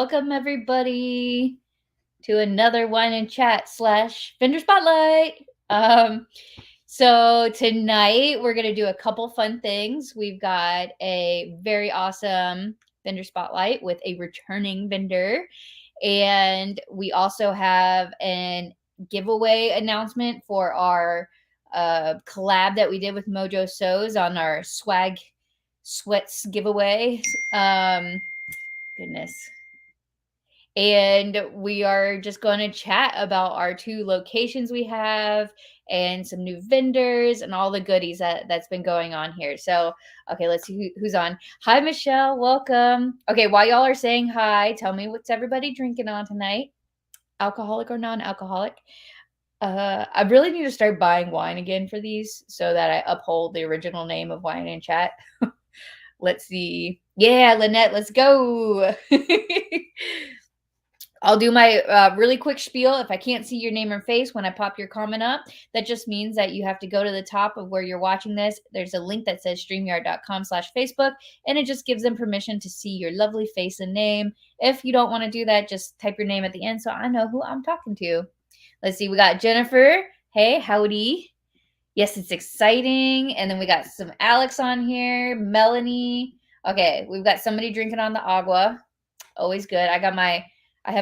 Welcome everybody to another wine and chat / vendor spotlight. So tonight we're gonna do a couple fun things. We've got a very awesome vendor spotlight with a returning vendor, and we also have an giveaway announcement for our collab that we did with Mojo Sews on our swag sweats giveaway. Goodness. And we are just going to chat about our 2 locations we have and some new vendors and all the goodies that's been going on here. So, okay, let's see who's on. Hi, Michelle. Welcome. Okay, while y'all are saying hi, tell me what's everybody drinking on tonight? Alcoholic or non-alcoholic? I really need to start buying wine again for these so that I uphold the original name of Wine and Chat. Let's see. Yeah, Lynette, let's go. I'll do my really quick spiel. If I can't see your name or face when I pop your comment up, that just means that you have to go to the top of where you're watching this. There's a link that says streamyard.com/Facebook, and it just gives them permission to see your lovely face and name. If you don't want to do that, just type your name at the end so I know who I'm talking to. Let's see. We got Jennifer. Hey, howdy. Yes, it's exciting. And then we got some Alex on here. Melanie. Okay, we've got somebody drinking on the agua. Always good. I have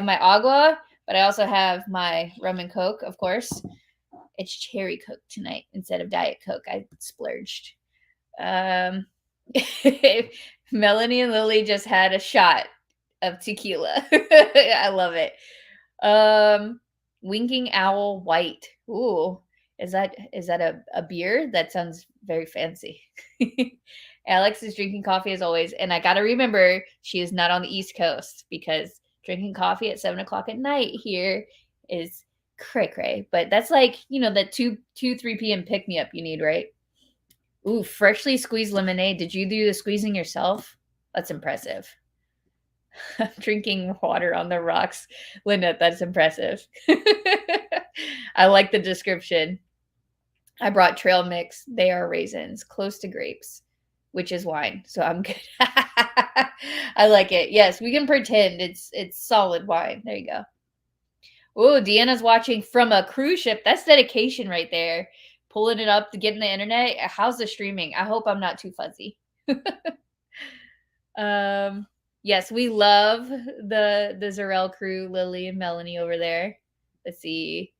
my agua, but I also have my rum and Coke, of course. It's cherry Coke tonight instead of Diet Coke. I splurged. Melanie and Lily just had a shot of tequila. I love it. Winking Owl White. Ooh, is that a beer? That sounds very fancy. Alex is drinking coffee as always, and I gotta remember she is not on the East Coast because drinking coffee at 7 o'clock at night here is cray. But that's like, that 2, 3 p.m. pick-me-up you need, right? Ooh, freshly squeezed lemonade. Did you do the squeezing yourself? That's impressive. Drinking water on the rocks. Linda, that's impressive. I like the description. I brought trail mix. They are raisins, close to grapes, which is wine. So I'm good. I like it. Yes, we can pretend it's solid wine. There you go. Oh, Deanna's watching from a cruise ship. That's dedication right there. Pulling it up to get in the internet. How's the streaming? I hope I'm not too fuzzy. Yes, we love the Zarel crew, Lily and Melanie over there. Let's see.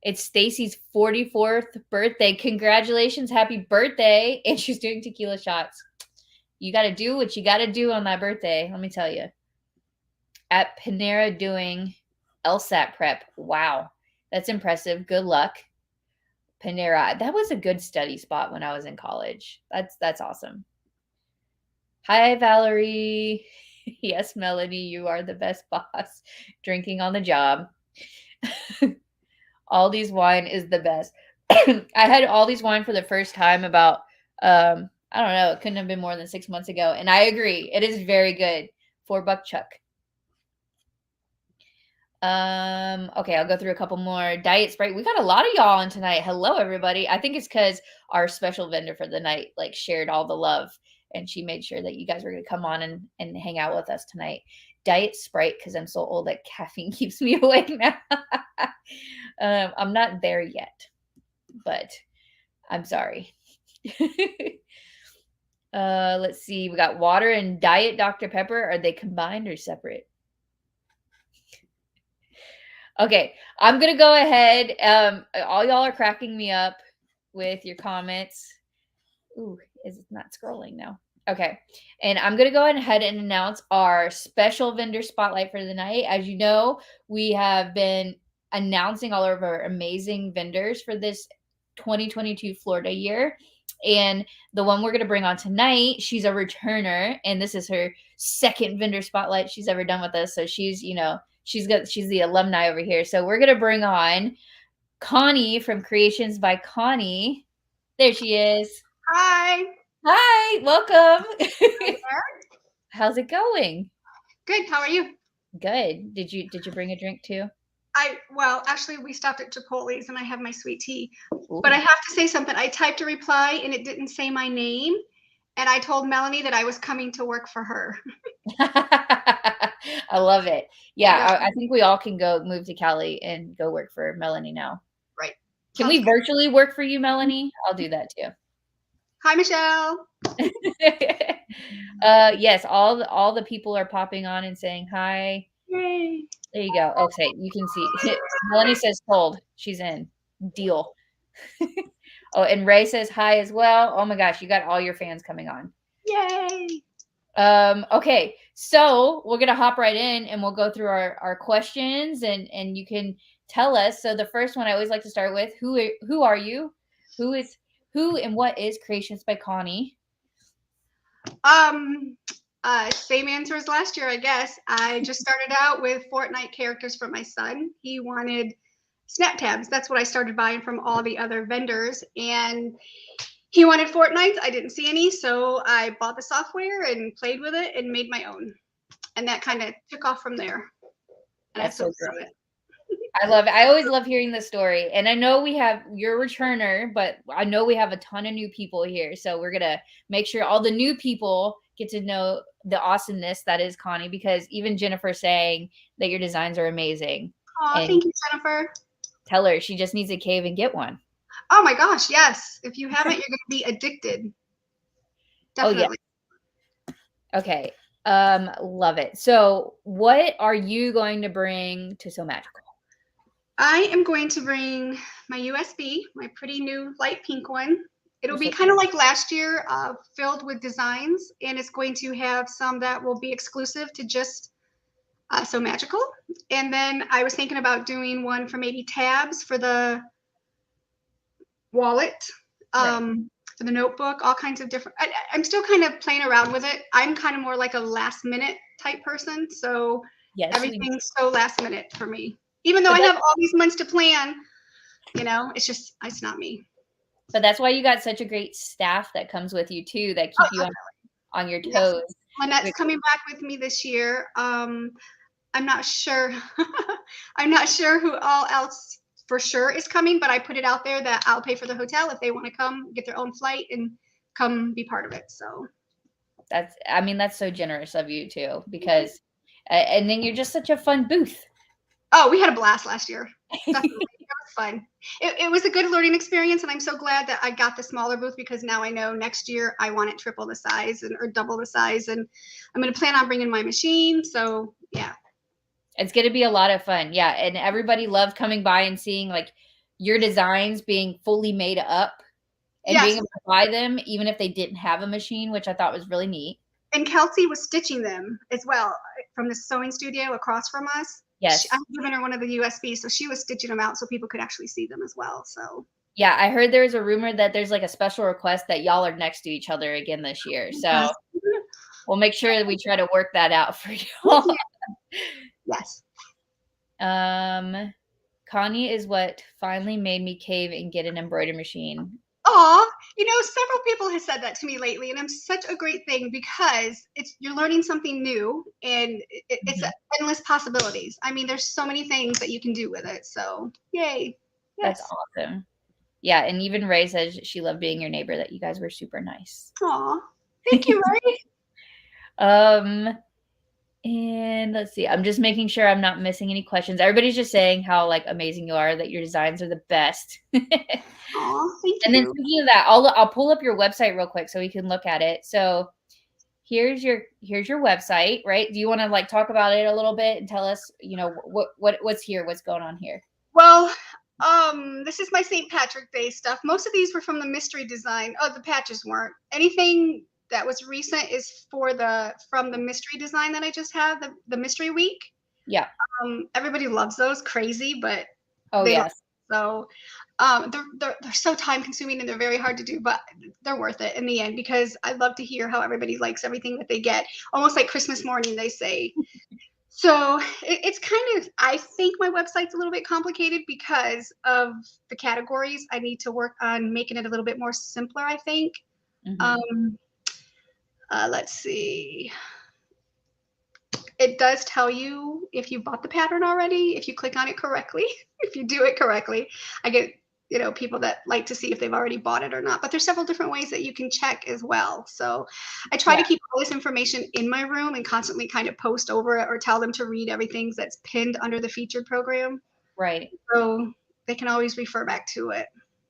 It's Stacy's 44th birthday. Congratulations. Happy birthday. And she's doing tequila shots. You got to do what you got to do on that birthday. Let me tell you. At Panera doing LSAT prep. Wow. That's impressive. Good luck. Panera. That was a good study spot when I was in college. That's awesome. Hi, Valerie. Yes, Melanie, you are the best boss. Drinking on the job. Aldi's wine is the best. I had Aldi's wine for the first time about, I don't know, it couldn't have been more than 6 months ago. And I agree. It is very good. $4 Chuck. Okay, I'll go through a couple more. Diet Sprite. We got a lot of y'all on tonight. Hello, everybody. I think it's because our special vendor for the night shared all the love, and she made sure that you guys were going to come on and hang out with us tonight. Diet Sprite, because I'm so old that caffeine keeps me awake now. I'm not there yet, but I'm sorry. Let's see. We got water and Diet Dr. Pepper. Are they combined or separate? Okay, I'm going to go ahead. All y'all are cracking me up with your comments. Ooh, it's not scrolling now. Okay, and I'm going to go ahead and announce our special vendor spotlight for the night. As you know, we have been announcing all of our amazing vendors for this 2022 Florida year. And the one we're going to bring on tonight, she's a returner, and this is her second vendor spotlight she's ever done with us. So she's, she's the alumni over here. So we're going to bring on Connie from Creations by Connie. There she is. Hi. Hi, welcome. How's it going? Good. How are you? Good. Did you bring a drink too? Well, actually, we stopped at Chipotle's and I have my sweet tea. Ooh. But I have to say something. I typed a reply and it didn't say my name. And I told Melanie that I was coming to work for her. I love it. Yeah, Yeah. I think we all can go move to Cali and go work for Melanie now. Right. Can Sounds we good. virtually work for you, Melanie? I'll do that too. Hi, Michelle. Yes, all the people are popping on and saying hi. Yay. There you go. Okay, you can see. Melanie says cold. She's in. Deal. Oh, and Ray says hi as well. Oh my gosh, you got all your fans coming on. Yay. Okay, so we're gonna hop right in and we'll go through our questions and you can tell us. So the first one I always like to start with, who are you? Who and what is Creations by Connie? Same answer as last year, I guess. I just started out with Fortnite characters for my son. He wanted snap tabs. That's what I started buying from all the other vendors. And he wanted Fortnite. I didn't see any, so I bought the software and played with it and made my own. And that kind of took off from there. And That's I so still love it. I love it. I always love hearing the story. And I know we have your returner, but I know we have a ton of new people here. So we're going to make sure all the new people get to know the awesomeness that is Connie, because even Jennifer saying that your designs are amazing. Oh, thank you, Jennifer. Tell her she just needs a cave and get one. Oh my gosh, yes. If you haven't, you're going to be addicted. Definitely. Oh, yeah. Okay. Love it. So what are you going to bring to So Magical? I am going to bring my USB, my pretty new light pink one. It'll be kind of like last year, filled with designs, and it's going to have some that will be exclusive to just So Magical. And then I was thinking about doing one for maybe tabs for the wallet, for the notebook, all kinds of different. I'm still kind of playing around with it. I'm kind of more like a last minute type person, so yes, everything's so last minute for me. Even though I have all these months to plan, it's not me. But that's why you got such a great staff that comes with you too, that keep you on your toes. Yes. Lynette's coming back with me this year. I'm not sure. I'm not sure who all else for sure is coming, but I put it out there that I'll pay for the hotel if they want to come, get their own flight and come be part of it. So that's so generous of you too, because and then you're just such a fun booth. Oh, we had a blast last year. Definitely. It was fun. It was a good learning experience, and I'm so glad that I got the smaller booth, because now I know next year I want it triple the size or double the size, and I'm going to plan on bringing my machine. So yeah. It's going to be a lot of fun. Yeah. And everybody loved coming by and seeing like your designs being fully made up and being able to buy them, even if they didn't have a machine, which I thought was really neat. And Kelsey was stitching them as well from the sewing studio across from us. Yes. I'm giving her one of the USBs, so she was stitching them out so people could actually see them as well. So yeah, I heard there's a rumor that there's like a special request that y'all are next to each other again this year. So we'll make sure that we try to work that out for you. Yes. Connie is what finally made me cave and get an embroidery machine. Aw, several people have said that to me lately, and it's such a great thing, because you're learning something new, and it's endless possibilities. I mean, there's so many things that you can do with it. So yay. Yes. That's awesome. Yeah, and even Ray says she loved being your neighbor, that you guys were super nice. Aw, thank you, Ray. And let's see, I'm just making sure I'm not missing any questions. Everybody's just saying how like amazing you are, that your designs are the best. Aw, thank you. And then speaking of that, I'll pull up your website real quick so we can look at it. So here's your website, right? Do you want to like talk about it a little bit and tell us, what's here, what's going on here? Well, this is my St. Patrick's Day stuff. Most of these were from the mystery design. Oh, the patches weren't. Anything that was recent is from the mystery design that I just had, the mystery week. Yeah. Everybody loves those, crazy, but yes. So they're so time consuming, and they're very hard to do, but they're worth it in the end, because I love to hear how everybody likes everything that they get, almost like Christmas morning, they say. So it's kind of, I think my website's a little bit complicated because of the categories. I need to work on making it a little bit more simpler, I think. Let's see. It does tell you if you bought the pattern already, if you click on it correctly, if you do it correctly. I get people that like to see if they've already bought it or not. But there's several different ways that you can check as well. So I try to Yeah, keep all this information in my room and constantly kind of post over it or tell them to read everything that's pinned under the featured program. right. So they can always refer back to it.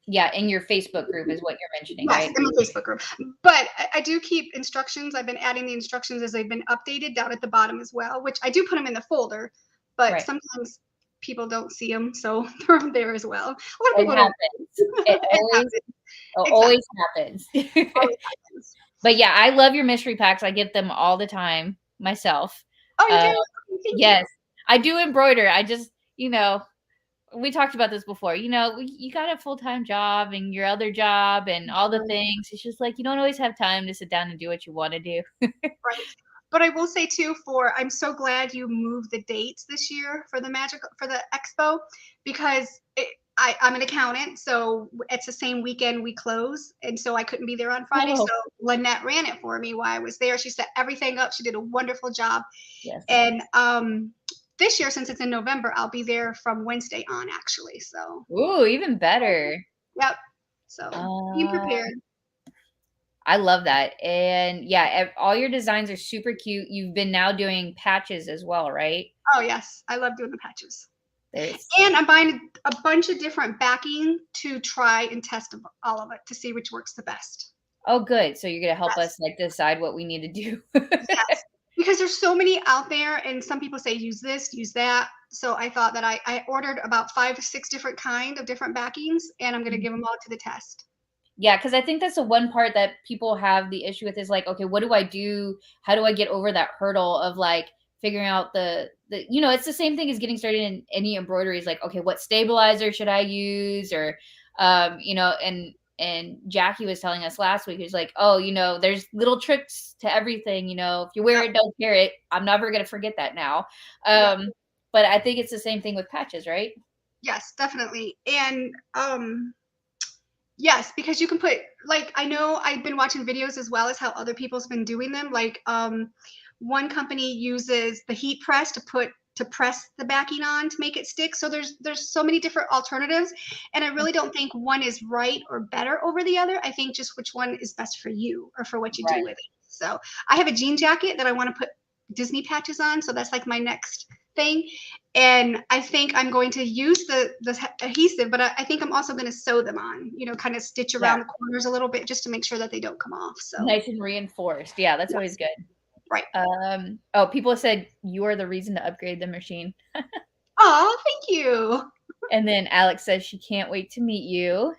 Yeah, in your Facebook group is what you're mentioning, Yes, right? in my Facebook group. But I do keep instructions. I've been adding the instructions as they've been updated down at the bottom as well, which I do put them in the folder, but Right. sometimes people don't see them, so they're there as well. A lot of It people don't. happens. It It always happens. Exactly. always happens. Always happens. But yeah, I love your mystery packs. I get them all the time myself. Oh, you Uh, do? Thank yes, you. I do embroider. I just, we talked about this before. You got a full-time job and your other job and all the things. It's just like you don't always have time to sit down and do what you want to do. Right. But I will say too, I'm so glad you moved the dates this year for the expo, because I'm an accountant, so it's the same weekend we close, and so I couldn't be there on Friday. So Oh, Lynette ran it for me while I was there. She set everything up. She did a wonderful job. yes. And this year, since it's in November, I'll be there from Wednesday on, actually. So Ooh, even better. yep. So be Uh, prepared. I love that. And yeah, all your designs are super cute. You've been now doing patches as well, right? Oh yes, I love doing the patches. There's And I'm buying a bunch of different backing to try and test all of it to see which works the best. Oh, good. So you're gonna help Yes. us like decide what we need to do. Yes. Because there's so many out there, and some people say use this, use that. So I thought that I ordered about 5 or 6 different kind of different backings, and I'm gonna give them all to the test. Yeah, because I think that's the one part that people have the issue with is like, okay, what do I do? How do I get over that hurdle of like figuring out it's the same thing as getting started in any embroidery is like, okay, what stabilizer should I use? Or and Jackie was telling us last week, he's like, oh, there's little tricks to everything, if you wear Yep. it, don't tear it. I'm never gonna forget that now. Yep. But I think it's the same thing with patches, right? Yes, definitely. And yes, because you can put, like, I know I've been watching videos as well as how other people's been doing them. Like, one company uses the heat press to press the backing on to make it stick. So there's so many different alternatives, and I really don't think one is right or better over the other. I think just which one is best for you or for what you do Right. with it. So I have a jean jacket that I want to put Disney patches on, so that's like my next thing. And I think I'm going to use the adhesive, but I think I'm also going to sew them on, kind of stitch Yeah. around the corners a little bit just to make sure that they don't come off. So Nice and reinforced. Yeah, that's always good. right. Oh, people said you are the reason to upgrade the machine. Oh, thank you. And then Alex says she can't wait to meet you.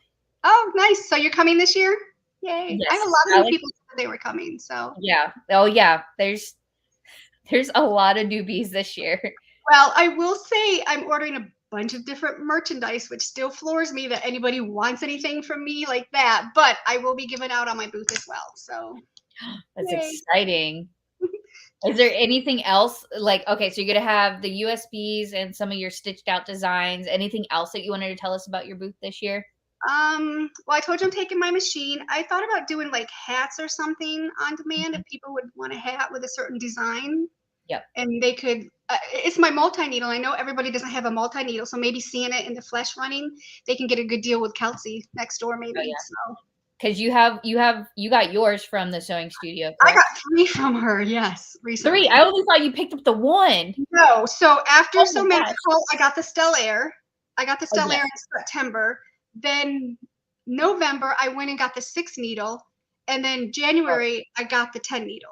Oh, nice. So you're coming this year? Yay. I have a Yes, lot of new Alex. people who said they were coming. So Yeah. Oh, yeah. There's a lot of newbies this year. well, I will say I'm ordering a bunch of different merchandise, which still floors me that anybody wants anything from me like that. But I will be giving out on my booth as well. So That's yay. exciting. Is there anything else? Like, okay, so you're gonna have the USBs and some of your stitched out designs. Anything else that you wanted to tell us about your booth this year? Well, I told you I'm taking my machine. I thought about doing like hats or something on demand if people would want a hat with a certain design. Yep. And they could, it's my multi-needle. I know everybody doesn't have a multi-needle, so maybe seeing it in the flesh running, they can get a good deal with Kelsey next door, maybe. Oh, yeah. So Because you got yours from the sewing studio, I correct? got 3 from her, yes, recently. 3. I only thought you picked up the 1. No, so after Oh So my gosh. Magical, I got the Stellaire. I got the Oh, Stellaire yes. in September. Then November, I went and got the 6 needle. And then January, I got the 10 needle.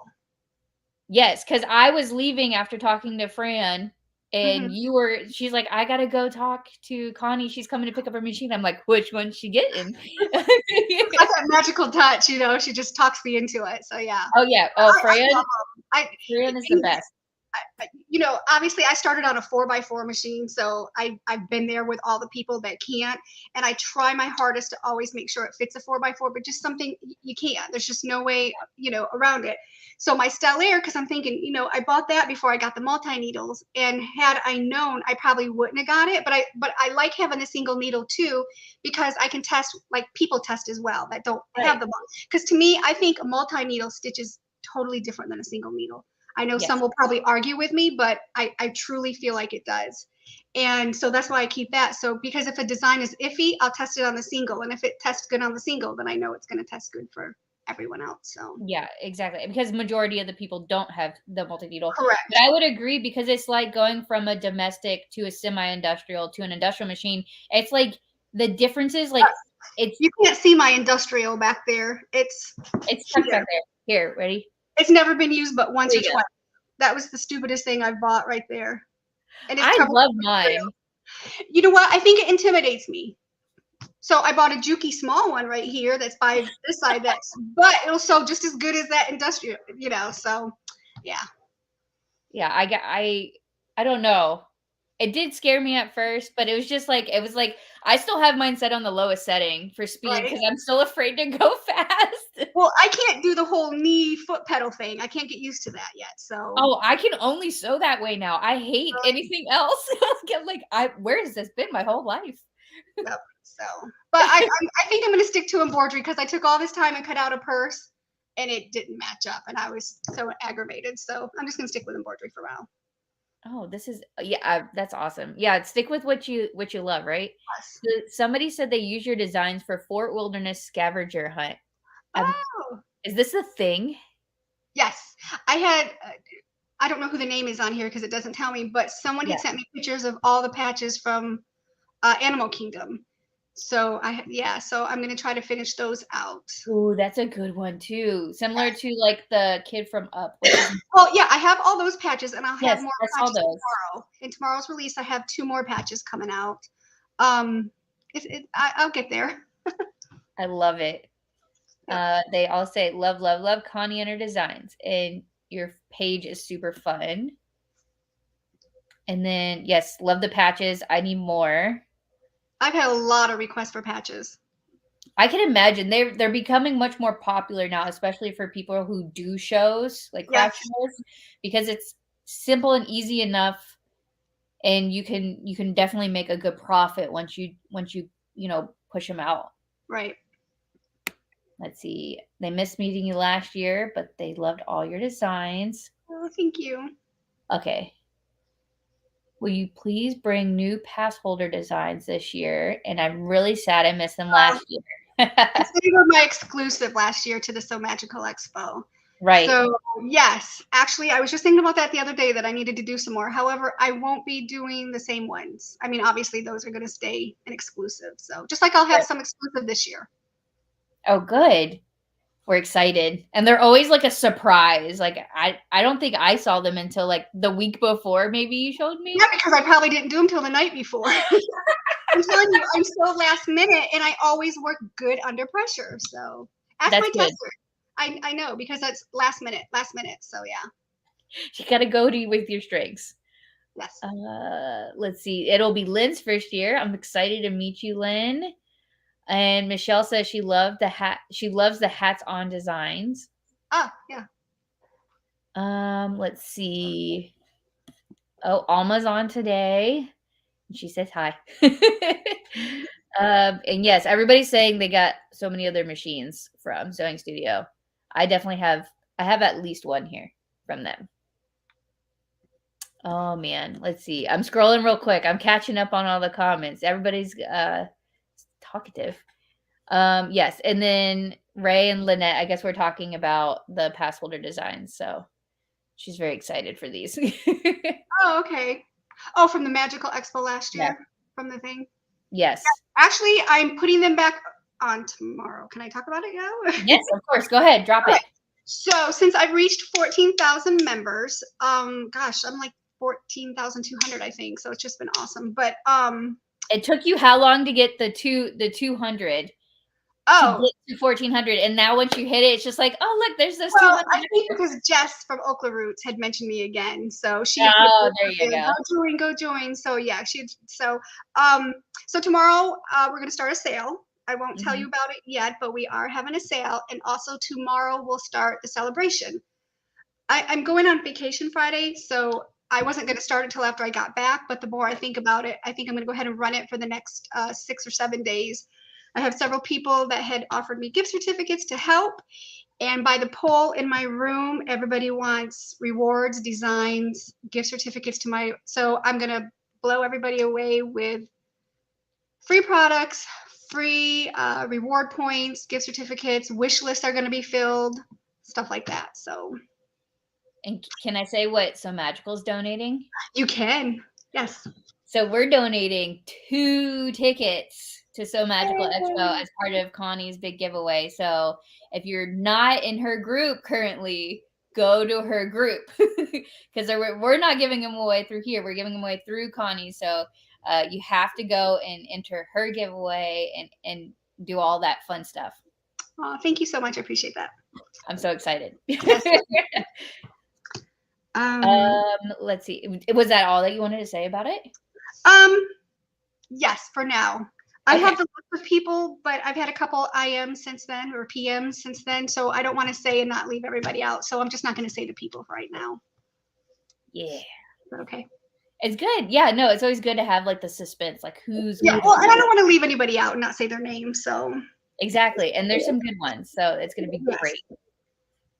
Yes, because I was leaving after talking to Fran, and she's like, I gotta go talk to Connie. She's coming to pick up her machine. I'm like, which one's she getting? It's like that magical touch, she just talks me into it. So yeah. Oh yeah. Oh, I Fran. love 'em. Fran is the best. Obviously I started on a 4x4 machine, so I've been there with all the people that can't, and I try my hardest to always make sure it fits a 4x4, but just something you can't. There's just no way, around it. So my Stellaire, because I'm thinking, I bought that before I got the multi needles, and had I known, I probably wouldn't have got it. But I like having a single needle too, because I can test, like people test as well that don't have the, because to me, I think a multi needle stitch is totally different than a single needle. I know Yes. some will probably argue with me, but I truly feel like it does. And so that's why I keep that. So because if a design is iffy, I'll test it on the single. And if it tests good on the single, then I know it's going to test good for everyone else. So Yeah, exactly. Because majority of the people don't have the multi-needle. correct. But I would agree, because it's like going from a domestic to a semi-industrial to an industrial machine. It's like the differences, like it's You can't see my industrial back there. It's tucked back there. Here, ready? It's never been used but once There or you go. twice. That was the stupidest thing I bought right there. And it's I covered. love mine. You know what? I think it intimidates me. So I bought a Juki small one right here that's by this side, but it'll sew just as good as that industrial, so yeah. Yeah, I don't know. It did scare me at first, but it was like I still have mine set on the lowest setting for speed, Right. because I'm still afraid to go fast. Well, I can't do the whole knee foot pedal thing. I can't get used to that yet. So Oh, I can only sew that way now. I hate anything else. Where has this been my whole life? yep. So, but I think I'm going to stick to embroidery, because I took all this time and cut out a purse and it didn't match up, and I was so aggravated. So I'm just going to stick with embroidery for now. Oh, this is that's awesome. Yeah, stick with what you love, right? Yes. Somebody said they use your designs for Fort Wilderness scavenger hunt. Oh, Is this a thing? yes. I had, I don't know who the name is on here because it doesn't tell me, but someone Yeah. had sent me pictures of all the patches from Animal Kingdom. So so I'm going to try to finish those out. Ooh, that's a good one too. Similar to like the kid from Up. Well, yeah, I have all those patches, and I'll have Yes, more I saw patches those. tomorrow. In tomorrow's release, I have 2 more patches coming out. I'll get there. I love it. Yep. They all say love, love, love Connie and her designs, and your page is super fun. And then yes, love the patches. I need more. I've had a lot of requests for patches. I can imagine they're becoming much more popular now, especially for people who do shows, like craft shows, because it's simple and easy enough, and you can definitely make a good profit once you push them out. Right. Let's see. They missed meeting you last year, but they loved all your designs. Oh, thank you. Okay. Will you please bring new pass holder designs this year? And I'm really sad I missed them last year. They were my exclusive last year to the SewMagicalExpo. Right. So yes, actually, I was just thinking about that the other day, that I needed to do some more. However, I won't be doing the same ones. I mean, obviously, those are going to stay an exclusive. So just like I'll have some exclusive this year. Oh, good. We're excited. And they're always like a surprise. Like I don't think I saw them until like the week before maybe you showed me. Yeah, because I probably didn't do them till the night before. I'm telling you, I'm so last minute, and I always work good under pressure. So ask my tester. I know, because that's last minute. So yeah. You got to go to with your strengths. Yes. Let's see. It'll be Lynn's first year. I'm excited to meet you, Lynn. And Michelle says she loved the hat. She loves the hats on designs. Oh, yeah. Let's see. Oh, Alma's on today. She says hi. And yes, everybody's saying they got so many other machines from Sewing Studio. I definitely have. I have at least one here from them. Oh man, let's see. I'm scrolling real quick. I'm catching up on all the comments. Everybody's talkative. Yes, and then Ray and Lynette, I guess we're talking about the pass holder designs, so she's very excited for these. Oh, okay. Oh, from the Magical Expo last year, from the thing. Yes. Yeah, actually, I'm putting them back on tomorrow. Can I talk about it now? Yes, of course. Go ahead, drop it. So since I've reached 14,000 members, gosh, I'm like 14,200, I think. So it's just been awesome. But it took you how long to get the 200? Oh, to get to 1,400, and now once you hit it, it's just like, oh look, there's this. Well, I think because Jess from Okla Roots had mentioned me again, so she. Oh, there you go. Go join. So yeah, so tomorrow we're gonna start a sale. I won't tell you about it yet, but we are having a sale, and also tomorrow we'll start the celebration. I'm going on vacation Friday, so I wasn't going to start it till after I got back. But the more I think about it, I think I'm going to go ahead and run it for the next 6 or 7 days. I have several people that had offered me gift certificates to help. And by the poll in my room, everybody wants rewards, designs, gift certificates to my. So I'm going to blow everybody away with free products, free reward points, gift certificates, wish lists are going to be filled, stuff like that. So, and can I say what So Magical's donating? you can, yes. So we're donating 2 tickets to So Magical Expo as part of Connie's big giveaway. So if you're not in her group currently, go to her group because we're not giving them away through here. We're giving them away through Connie. So you have to go and enter her giveaway and do all that fun stuff. Oh, thank you so much. I appreciate that. I'm so excited. Yes. Let's see. Was that all that you wanted to say about it? Yes, for now. I have the list of people, but I've had a couple IMs since then or PMs since then, so I don't want to say and not leave everybody out. So I'm just not going to say the people for right now. Yeah. Okay. It's good. Yeah, no, it's always good to have like the suspense, like who's. Yeah, well, and I don't want to leave anybody out and not say their name, so. Exactly, and there's some good ones, so it's going to be great.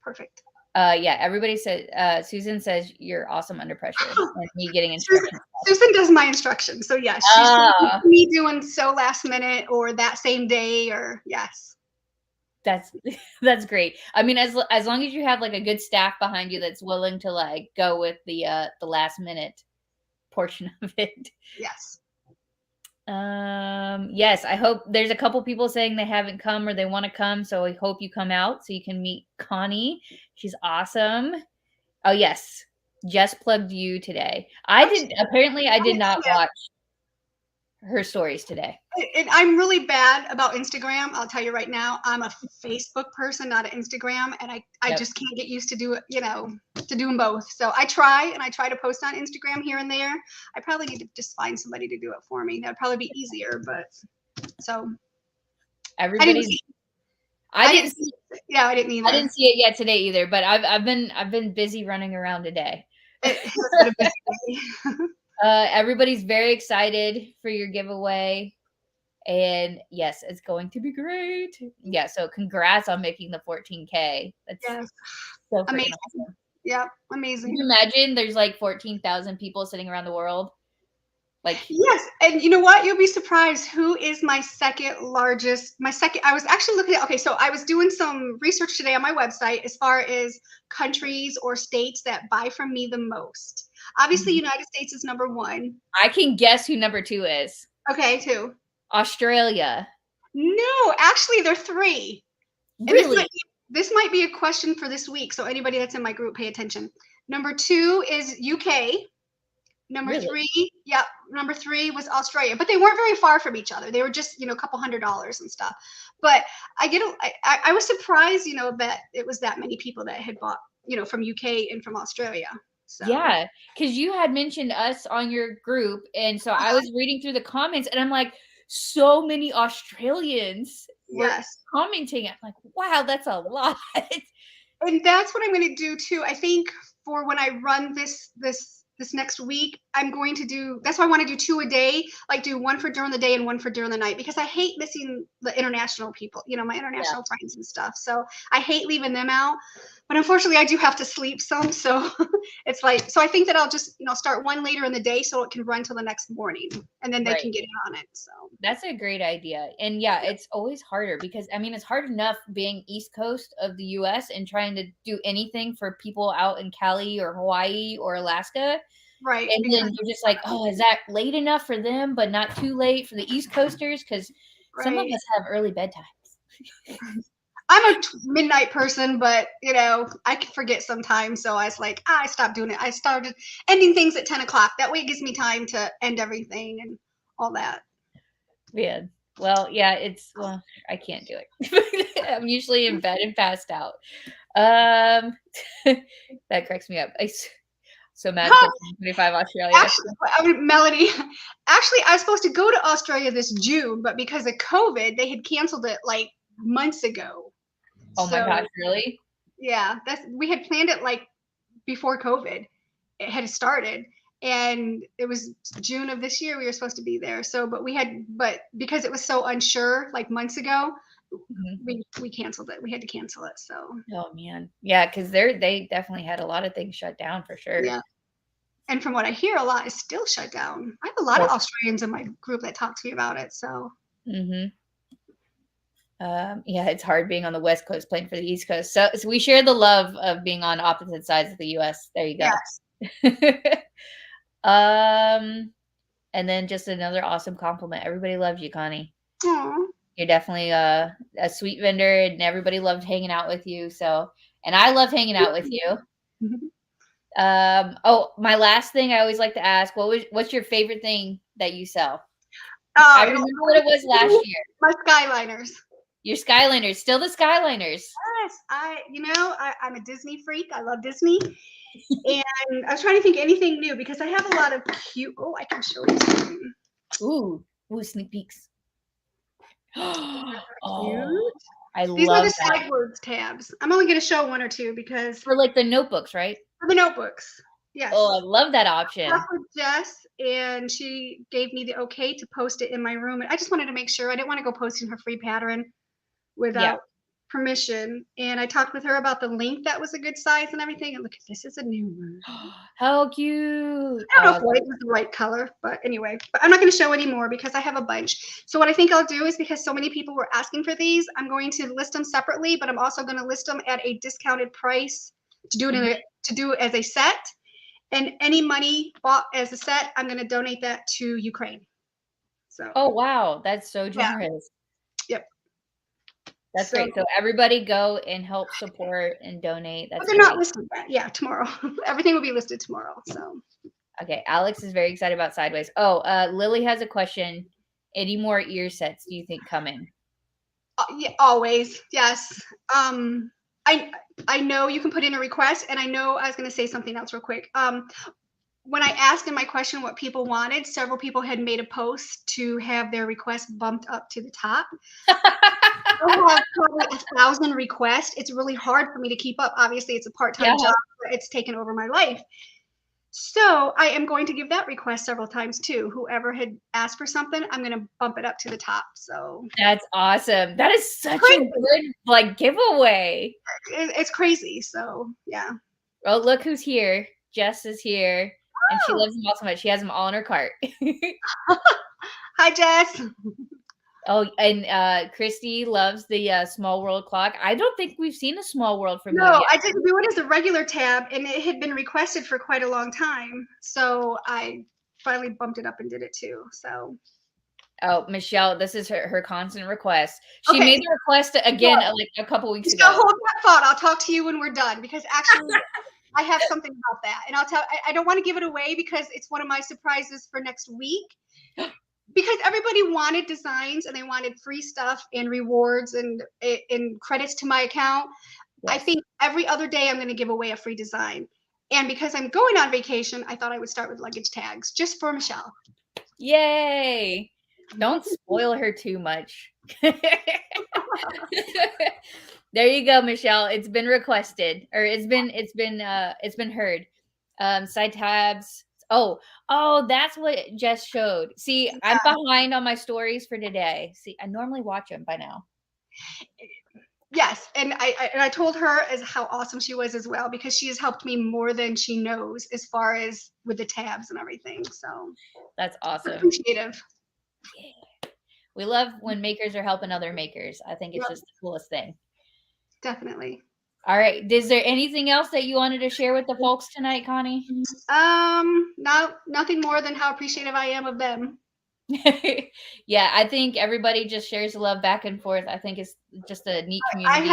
Perfect. Yeah, everybody said, Susan says you're awesome under pressure, and me getting instructions. Susan does my instructions, so yes, she's me doing so last minute or that same day, or yes. That's great. I mean, as long as you have like a good staff behind you that's willing to like go with the last minute portion of it. Yes. Yes, I hope there's a couple people saying they haven't come or they want to come, so I hope you come out so you can meet Connie. She's awesome. Oh yes, Jess plugged you today. I did not watch her stories today. And I'm really bad about Instagram. I'll tell you right now. I'm a Facebook person, not an Instagram, and I just can't get used to do it, to do them both. So I try to post on Instagram here and there. I probably need to just find somebody to do it for me. That'd probably be easier, but so everybody's. I didn't see it. Yeah, I didn't either. I didn't see it yet today either, but I've been busy running around today. It's been a busy day. Everybody's very excited for your giveaway. And yes, it's going to be great. Yeah, so congrats on making the 14K. That's so amazing. Awesome. Yeah, amazing. Can you imagine there's like 14,000 people sitting around the world? Yes, and you know what? You'll be surprised who is my second largest. I was actually looking at, so I was doing some research today on my website as far as countries or states that buy from me the most. Obviously, United States is number 1. I can guess who number 2 is. Okay, 2. Australia. No, actually, they're 3. Really? This might be a question for this week, so anybody that's in my group, pay attention. Number 2 is UK. Number 3 was Australia, but they weren't very far from each other. They were just, a couple $100 and stuff. But I was surprised, that it was that many people that had bought, from UK and from Australia. So. Yeah, because you had mentioned us on your group, and so I was reading through the comments, and I'm like, so many Australians were commenting. I'm like, wow, that's a lot. And that's what I'm going to do too. I think for when I run this next week, I'm going to do, that's why I want to do 2 a day, like do 1 for during the day and 1 for during the night, because I hate missing the international people, my international friends and stuff. So I hate leaving them out, but unfortunately I do have to sleep some. So it's so I think that I'll just, start 1 later in the day so it can run till the next morning and then they can get in on it. So that's a great idea. And yeah, it's always harder because it's hard enough being East Coast of the US and trying to do anything for people out in Cali or Hawaii or Alaska. Right. And then you're just like, oh, is that late enough for them, but not too late for the East Coasters? Because some of us have early bedtimes. I'm a midnight person, but, I can forget sometimes. So I was like, I stopped doing it. I started ending things at 10 o'clock. That way it gives me time to end everything and all that. Yeah. Well, yeah, I can't do it. I'm usually in bed and passed out. That cracks me up. So magical 25 Australia. Melody, actually, I was supposed to go to Australia this June, but because of COVID, they had canceled it like months ago. Oh my gosh, really? Yeah, we had planned it like before COVID. It had started, and it was June of this year we were supposed to be there. So, but because it was so unsure, like months ago, we canceled it. We had to cancel it. So. Oh man, yeah, because they definitely had a lot of things shut down for sure. Yeah. And from what I hear, a lot is still shut down. I have a lot of Australians in my group that talk to me about it. So. Yeah, it's hard being on the West Coast playing for the East Coast. So we share the love of being on opposite sides of the U.S. There you go. Yes. And then just another awesome compliment. Everybody loves you, Connie. Aww. You're definitely a sweet vendor, and everybody loved hanging out with you. So, and I love hanging out with you. Oh, my last thing I always like to ask, what's your favorite thing that you sell? I remember what it was last year. My Skyliners. Your Skyliners, still the Skyliners. Yes, I'm a Disney freak. I love Disney. And I was trying to think anything new because I have a lot of cute. Oh, I can show you something. Ooh, sneak peeks. Oh, I These love are the sideways tabs. I'm only going to show one or two because for like the notebooks, right? For the notebooks. Yes. Oh, I love that option. I talked with Jess, and she gave me the okay to post it in my room. And I just wanted to make sure. I didn't want to go posting her free pattern without permission. And I talked with her about the link that was a good size and everything. And look, this is a new one. How cute. I don't know if white was the right color, but anyway. But I'm not going to show anymore because I have a bunch. So what I think I'll do is because so many people were asking for these, I'm going to list them separately, but I'm also going to list them at a discounted price to do it to do it as a set. And any money bought as a set, I'm going to donate that to Ukraine. So. Oh wow, that's so generous. Yep. That's great. So everybody go and help support and donate. That's they're not listed yet. Yeah, tomorrow. Everything will be listed tomorrow. So. Okay, Alex is very excited about Sideways. Oh, Lily has a question. Any more ear sets do you think coming? Yeah, always. Yes. I know you can put in a request, and I know I was going to say something else real quick. When I asked in my question what people wanted, several people had made a post to have their request bumped up to the top. I have probably 1,000 requests. It's really hard for me to keep up. Obviously, it's a part-time job, but it's taken over my life. So I am going to give that request several times too. Whoever had asked for something, I'm going to bump it up to the top. So that's awesome. That is such a good giveaway. It's crazy. So yeah. Oh, look who's here. Jess is here. And she loves them all so much. She has them all in her cart. Hi, Jess. Oh, and Christy loves the Small World clock. I don't think we've seen a Small World from you yet. No, I didn't do it as a regular tab, and it had been requested for quite a long time. So I finally bumped it up and did it too. So. Oh, Michelle, this is her constant request. She made the request again like a couple weeks ago. Hold that thought. I'll talk to you when we're done because actually I have something about that. And I'll tell I don't want to give it away because it's one of my surprises for next week. Because everybody wanted designs and they wanted free stuff and rewards and credits to my account. Yes. I think every other day I'm going to give away a free design. And because I'm going on vacation, I thought I would start with luggage tags just for Michelle. Yay. Don't spoil her too much. There you go, Michelle. It's been requested, or it's been heard. Side tabs. Oh, that's what Jess showed. See, I'm behind on my stories for today. See, I normally watch them by now. Yes, and I told her as how awesome she was as well because she has helped me more than she knows as far as with the tabs and everything. So that's awesome. Appreciative. Yeah. We love when makers are helping other makers. I think it's just the coolest thing. Definitely. All right. Is there anything else that you wanted to share with the folks tonight, Connie? Nothing more than how appreciative I am of them. Yeah, I think everybody just shares the love back and forth. I think it's just a neat community.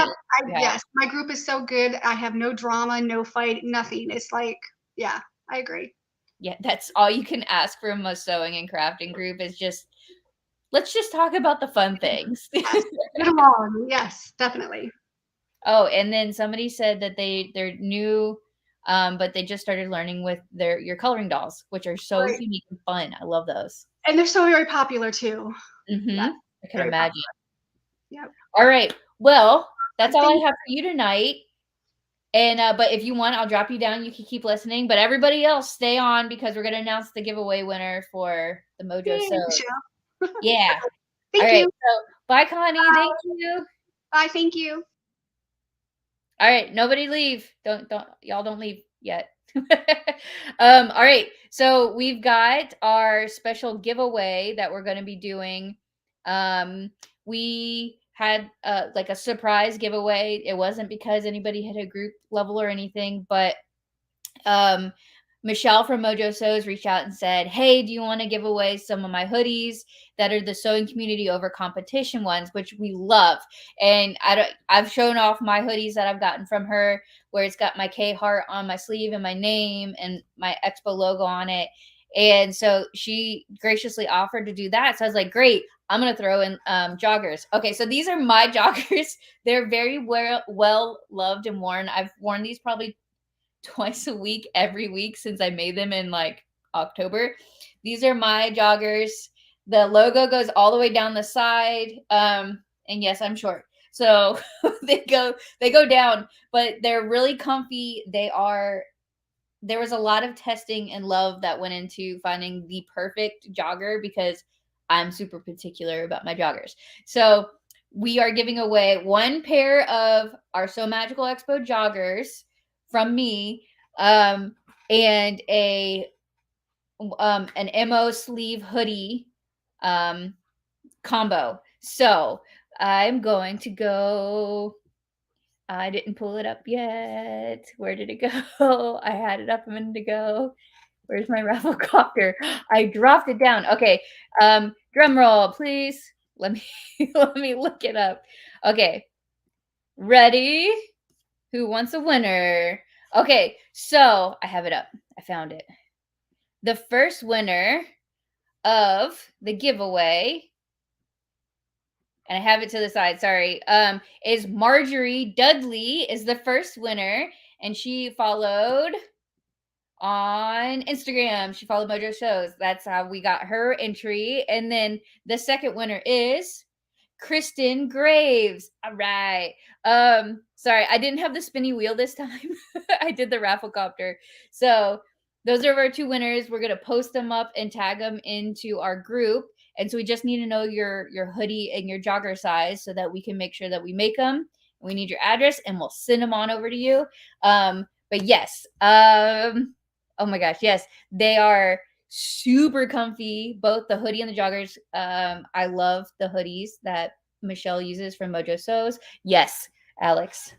Yes, my group is so good. I have no drama, no fight, nothing. It's like, yeah, I agree. Yeah, that's all you can ask from a sewing and crafting group is just, let's just talk about the fun things. Yes, get along. Yes, definitely. Oh, and then somebody said that they're new, but they just started learning with your coloring dolls, which are so unique and fun. I love those. And they're so very popular too. Mm-hmm. Yeah, I can imagine. Yep. All right. Well, that's all I have for you tonight. And but if you want, I'll drop you down. You can keep listening. But everybody else, stay on because we're gonna announce the giveaway winner for the Mojo Sew. Yeah. Thank you. So bye, Connie. Bye. Thank you. Bye. Thank you. All right. Nobody leave. Don't y'all don't leave. yet. All right. So we've got our special giveaway that we're going to be doing. We had like a surprise giveaway. It wasn't because anybody had a group level or anything, but um, Michelle from Mojo Sews reached out and said, "Hey, do you want to give away some of my hoodies that are the sewing community over competition ones, which we love?" And I've shown off my hoodies that I've gotten from her, where it's got my K heart on my sleeve and my name and my Expo logo on it. And so she graciously offered to do that. So I was like, "Great, I'm gonna throw in joggers." Okay, so these are my joggers. They're very well loved and worn. I've worn these probably twice a week, every week since I made them in like October. These are my joggers. The logo goes all the way down the side. And yes, I'm short. So they go down, but they're really comfy. There was a lot of testing and love that went into finding the perfect jogger because I'm super particular about my joggers. So we are giving away one pair of our So Magical Expo joggers from me, and an MO sleeve hoodie combo. So I'm going to go. I didn't pull it up yet. Where did it go? I had it up a minute ago. Where's my raffle copter? I dropped it down. Okay. Drum roll, please. Let me let me look it up. Okay. Ready? Who wants a winner? Okay, so I have it up. I found it. The first winner of the giveaway, and I have it to the side, sorry, is Marjorie Dudley is the first winner, and she followed on Instagram. She followed Mojo Shows. That's how we got her entry. And then the second winner is Kristen Graves. All right. Sorry, I didn't have the spinny wheel this time. I did the raffle copter. So those are our two winners. We're gonna post them up and tag them into our group. And so we just need to know your hoodie and your jogger size so that we can make sure that we make them. We need your address and we'll send them on over to you. But yes, oh my gosh, yes, they are super comfy, both the hoodie and the joggers. I love the hoodies that Michelle uses from Mojo Sews. Yes, Alex.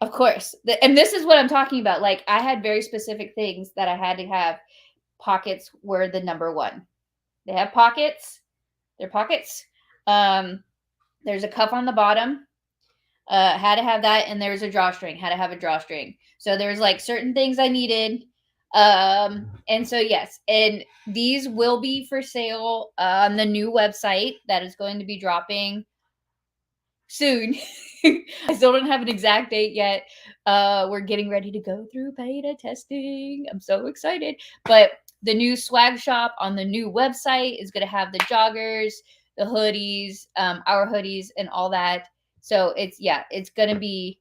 Of course. And this is what I'm talking about. Like, I had very specific things that I had to have. Pockets were the number one. They have pockets. They're pockets. There's a cuff on the bottom. Had to have that, and there's a drawstring. Had to have a drawstring. So there's like certain things I needed. And so yes, and these will be for sale on the new website that is going to be dropping soon. I still don't have an exact date yet. We're getting ready to go through beta testing. I'm so excited. But the new swag shop on the new website is going to have the joggers, the hoodies, our hoodies, and all that. So it's going to be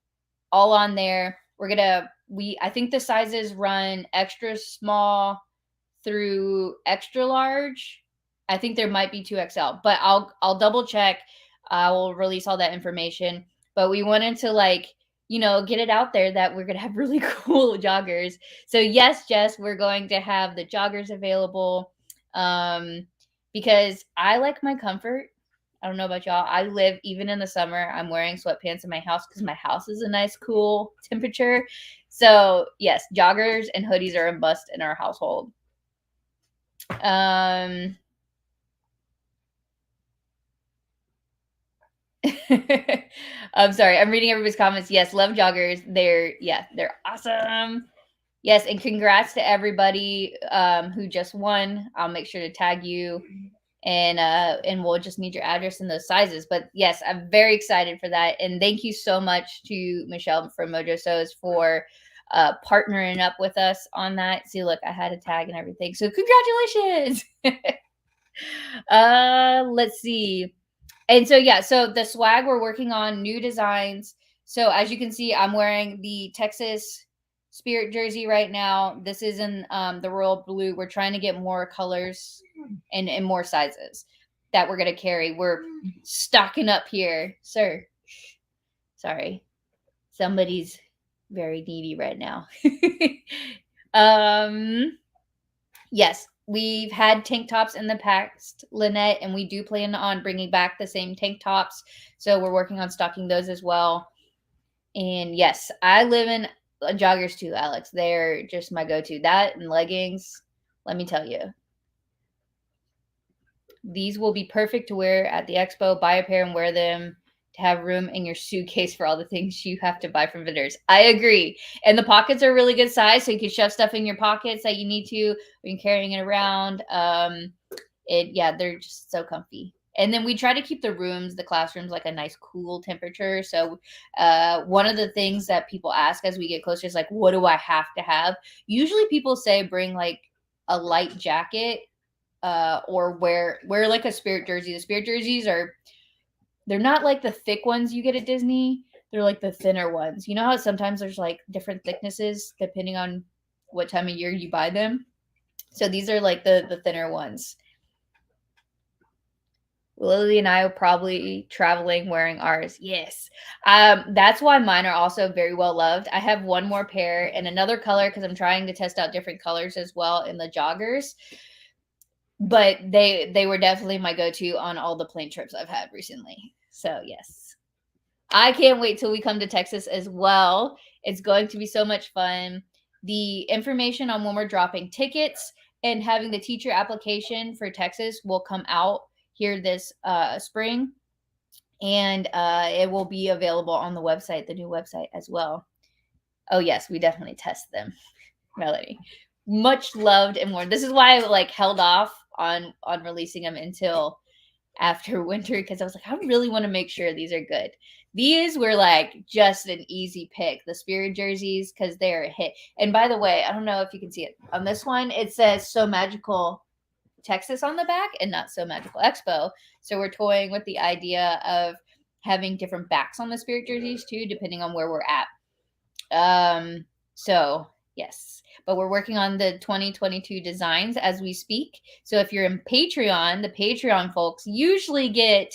all on there. I think the sizes run extra small through extra large. I think there might be 2XL, but I'll double check. I will release all that information. But we wanted to get it out there that we're gonna have really cool joggers. So yes, Jess, we're going to have the joggers available. Because I like my comfort. I don't know about y'all. I live, even in the summer, I'm wearing sweatpants in my house because my house is a nice cool temperature. So yes, joggers and hoodies are a must in our household. I'm sorry. I'm reading everybody's comments. Yes, love joggers. They're awesome. Yes, and congrats to everybody who just won. I'll make sure to tag you, and we'll just need your address and those sizes. But yes, I'm very excited for that, and thank you so much to Michelle from Mojo Sews for partnering up with us on that. See, look, I had a tag and everything. So congratulations. Let's see. And so so the swag, we're working on new designs. So as you can see, I'm wearing the Texas Spirit jersey right now. This is in the royal blue. We're trying to get more colors and more sizes that we're going to carry. We're stocking up here, sir. Sorry, somebody's very needy right now. um, yes, we've had tank tops in the past, Lynette, and we do plan on bringing back the same tank tops. So we're working on stocking those as well. And yes, I live in joggers too, Alex. They're just my go-to. That and leggings, let me tell you. These will be perfect to wear at the expo. Buy a pair and wear them to have room in your suitcase for all the things you have to buy from vendors. I agree. And the pockets are really good size, so you can shove stuff in your pockets that you need to when you're carrying it around. Yeah, they're just so comfy. And then we try to keep the rooms, the classrooms, like a nice cool temperature. So one of the things that people ask as we get closer is like, what do I have to have? Usually people say bring like a light jacket or wear like a spirit jersey. The spirit jerseys they're not like the thick ones you get at Disney. They're like the thinner ones. You know how sometimes there's like different thicknesses depending on what time of year you buy them? So these are like the thinner ones. Lily and I are probably traveling wearing ours. Yes. That's why mine are also very well loved. I have one more pair in another color because I'm trying to test out different colors as well in the joggers. But they were definitely my go-to on all the plane trips I've had recently. So yes. I can't wait till we come to Texas as well. It's going to be so much fun. The information on when we're dropping tickets and having the teacher application for Texas will come out here this spring. And it will be available on the website, the new website as well. Oh, yes, we definitely test them, Melody. Much loved and more. This is why I like held off on releasing them until after winter because I was like, I really want to make sure these are good. These were like just an easy pick, the spirit jerseys, because they're a hit. And by the way, I don't know if you can see it on this one. It says "So Magical Texas" on the back and not "So Magical Expo." So we're toying with the idea of having different backs on the spirit jerseys too, depending on where we're at. So yes, but we're working on the 2022 designs as we speak. So if you're in Patreon, the Patreon folks usually get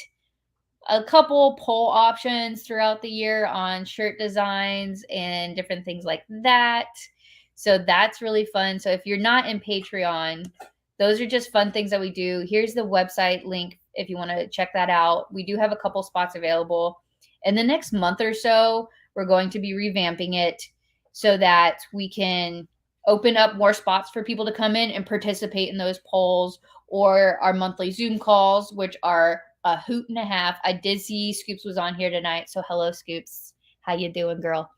a couple poll options throughout the year on shirt designs and different things like that. So that's really fun. So if you're not in Patreon, those are just fun things that we do. Here's the website link if you want to check that out. We do have a couple spots available. In the next month or so, we're going to be revamping it so that we can open up more spots for people to come in and participate in those polls or our monthly Zoom calls, which are a hoot and a half. I did see Scoops was on here tonight. So hello, Scoops. How you doing, girl?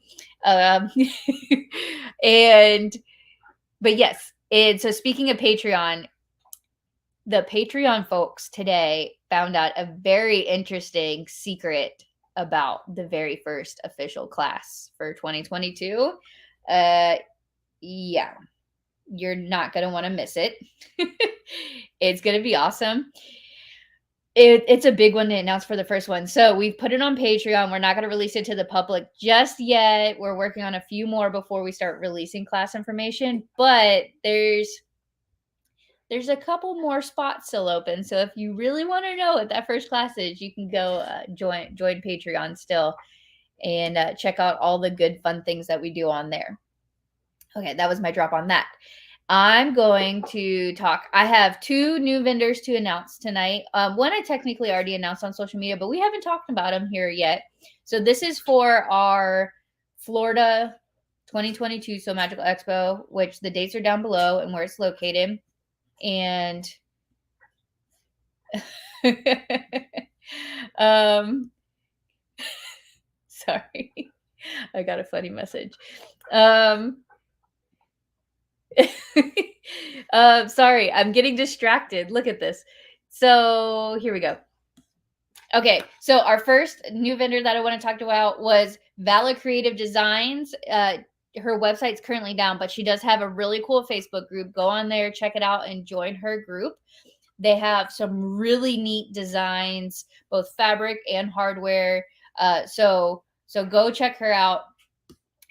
But yes. And so speaking of Patreon, the Patreon folks today found out a very interesting secret about the very first official class for 2022. Yeah, you're not going to want to miss it. It's going to be awesome. It's a big one to announce for the first one. So we've put it on Patreon. We're not going to release it to the public just yet. We're working on a few more before we start releasing class information, but there's a couple more spots still open. So if you really want to know what that first class is, you can go join Patreon still and check out all the good fun things that we do on there. Okay, that was my drop on that. I'm going to talk. I have 2 new vendors to announce tonight. One I technically already announced on social media, but we haven't talked about them here yet. So this is for our Florida 2022 So Magical Expo, which the dates are down below and where it's located. And sorry, I got a funny message. Sorry, I'm getting distracted. Look at this. So here we go. Okay, so our first new vendor that I want to talk about was Vala Creative Designs. Her website's currently down, but she does have a really cool Facebook group. Go on there, check it out, and join her group. They have some really neat designs, both fabric and hardware. So go check her out